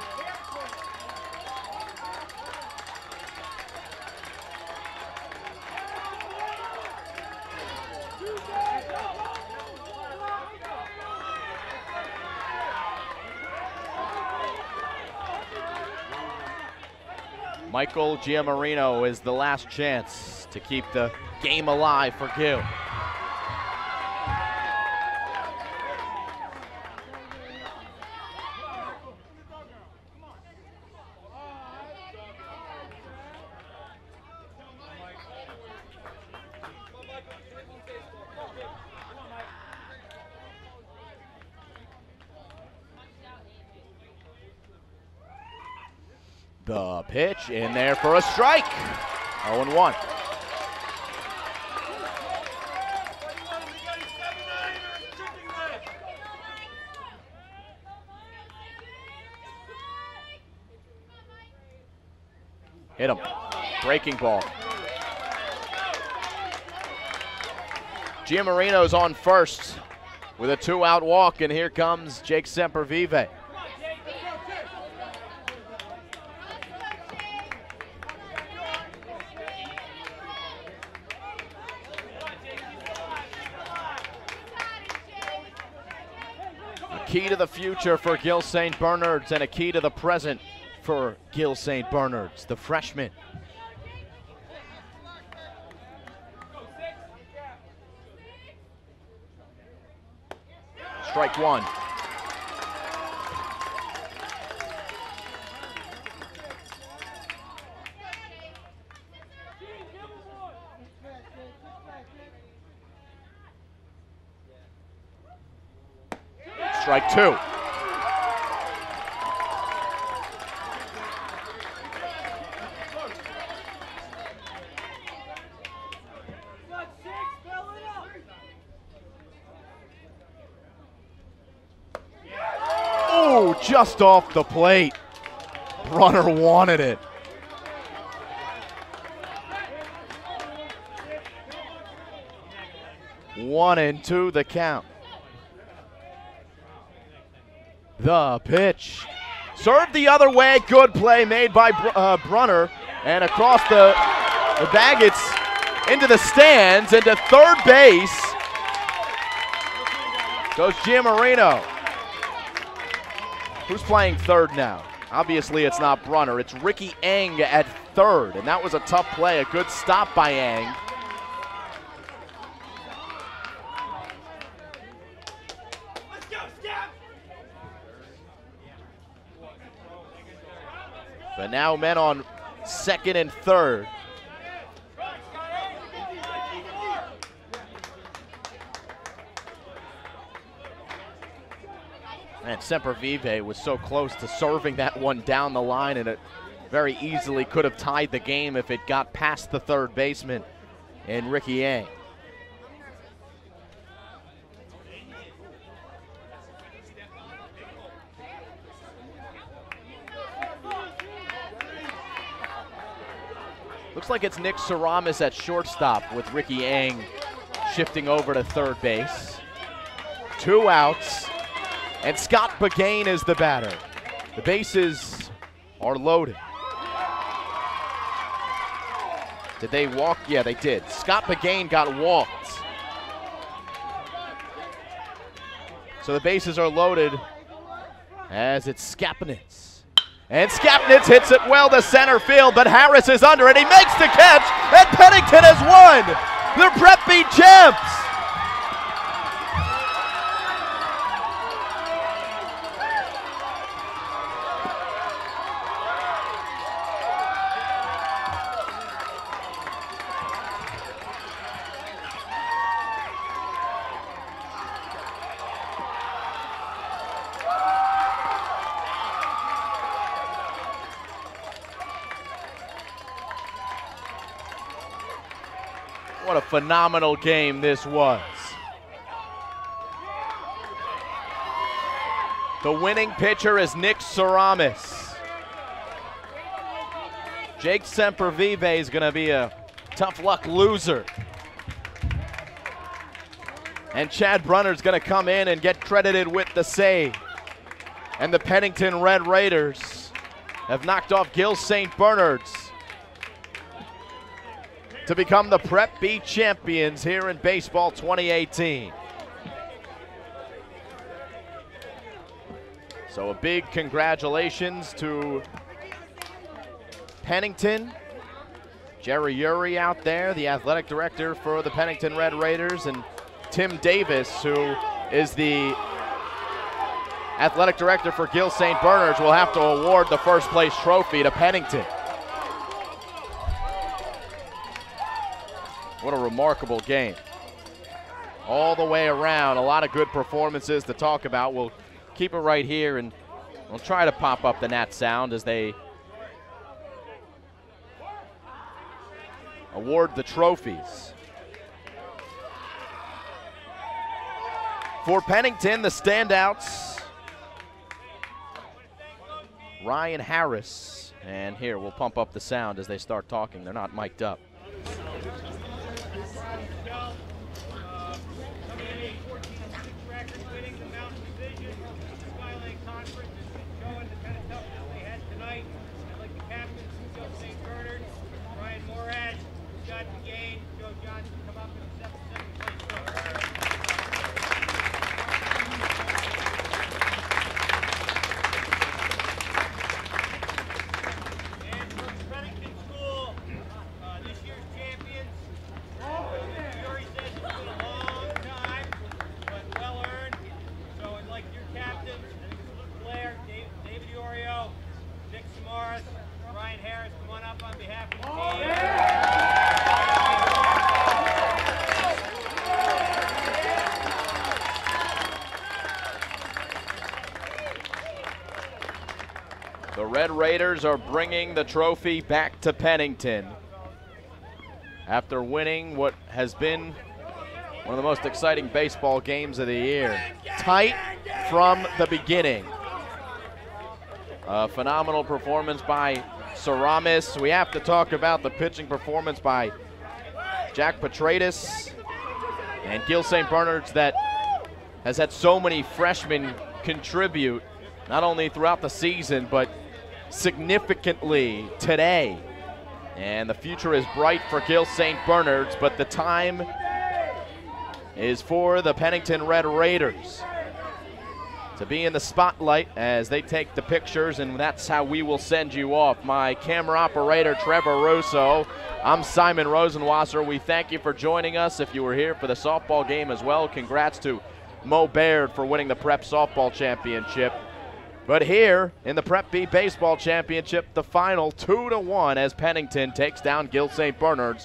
Michael Giammarino is the last chance to keep the game alive for Gill. The pitch in there for a strike. 0-1. Hit him. Breaking ball. Giammarino's on first with a 2-out walk, and here comes Jake Sempervive. Key to the future for Gill St. Bernard's and a key to the present for Gill St. Bernard's, the freshman. Strike 1. Strike 2. Oh, just off the plate. Brunner wanted it. One and two the count. The pitch. Served the other way. Good play made by Brunner. And across the baggets into the stands, into third base goes Giammarino. Who's playing third now? Obviously it's not Brunner. It's Ricky Eng at third. And that was a tough play. A good stop by Eng. But now men on second and third. And Sempervive was so close to serving that one down the line, and it very easily could have tied the game if it got past the third baseman and Ricky Eng. Looks like it's Nick Saramis at shortstop with Ricky Eng shifting over to third base. 2 outs, and Scott Begain is the batter. The bases are loaded. Did they walk? Yeah, they did. Scott Begain got walked. So the bases are loaded as it's Skapnitz. And Skapnitz hits it well to center field, but Harris is under it. He makes the catch, and Pennington has won the Prep B champs. What a phenomenal game this was. The winning pitcher is Nick Saramis. Jake Sempervive is going to be a tough luck loser. And Chad Brunner's going to come in and get credited with the save. And the Pennington Red Raiders have knocked off Gill St. Bernard's to become the Prep B champions here in baseball 2018. So a big congratulations to Pennington. Jerry Urey out there, the athletic director for the Pennington Red Raiders, and Tim Davis, who is the athletic director for Gill St. Bernard's, will have to award the first place trophy to Pennington. What a remarkable game. All the way around, a lot of good performances to talk about. We'll keep it right here, and we'll try to pop up the Nat sound as they award the trophies. For Pennington, the standouts, Ryan Harris. And here, we'll pump up the sound as they start talking. They're not mic'd up. Blair, Ryan Harris, come on up on behalf of the team. The Red Raiders are bringing the trophy back to Pennington after winning what has been one of the most exciting baseball games of the year. Tight from the beginning. A phenomenal performance by Saramis. We have to talk about the pitching performance by Jack Petratus and Gill St. Bernard's that has had so many freshmen contribute, not only throughout the season, but significantly today. And the future is bright for Gill St. Bernard's, but the time is for the Pennington Red Raiders to be in the spotlight as they take the pictures, and that's how we will send you off. My camera operator, Trevor Russo. I'm Simon Rosenwasser. We thank you for joining us. If you were here for the softball game as well, congrats to Mo Baird for winning the Prep Softball Championship. But here in the Prep B Baseball Championship, the final 2-1 as Pennington takes down Gill St. Bernard's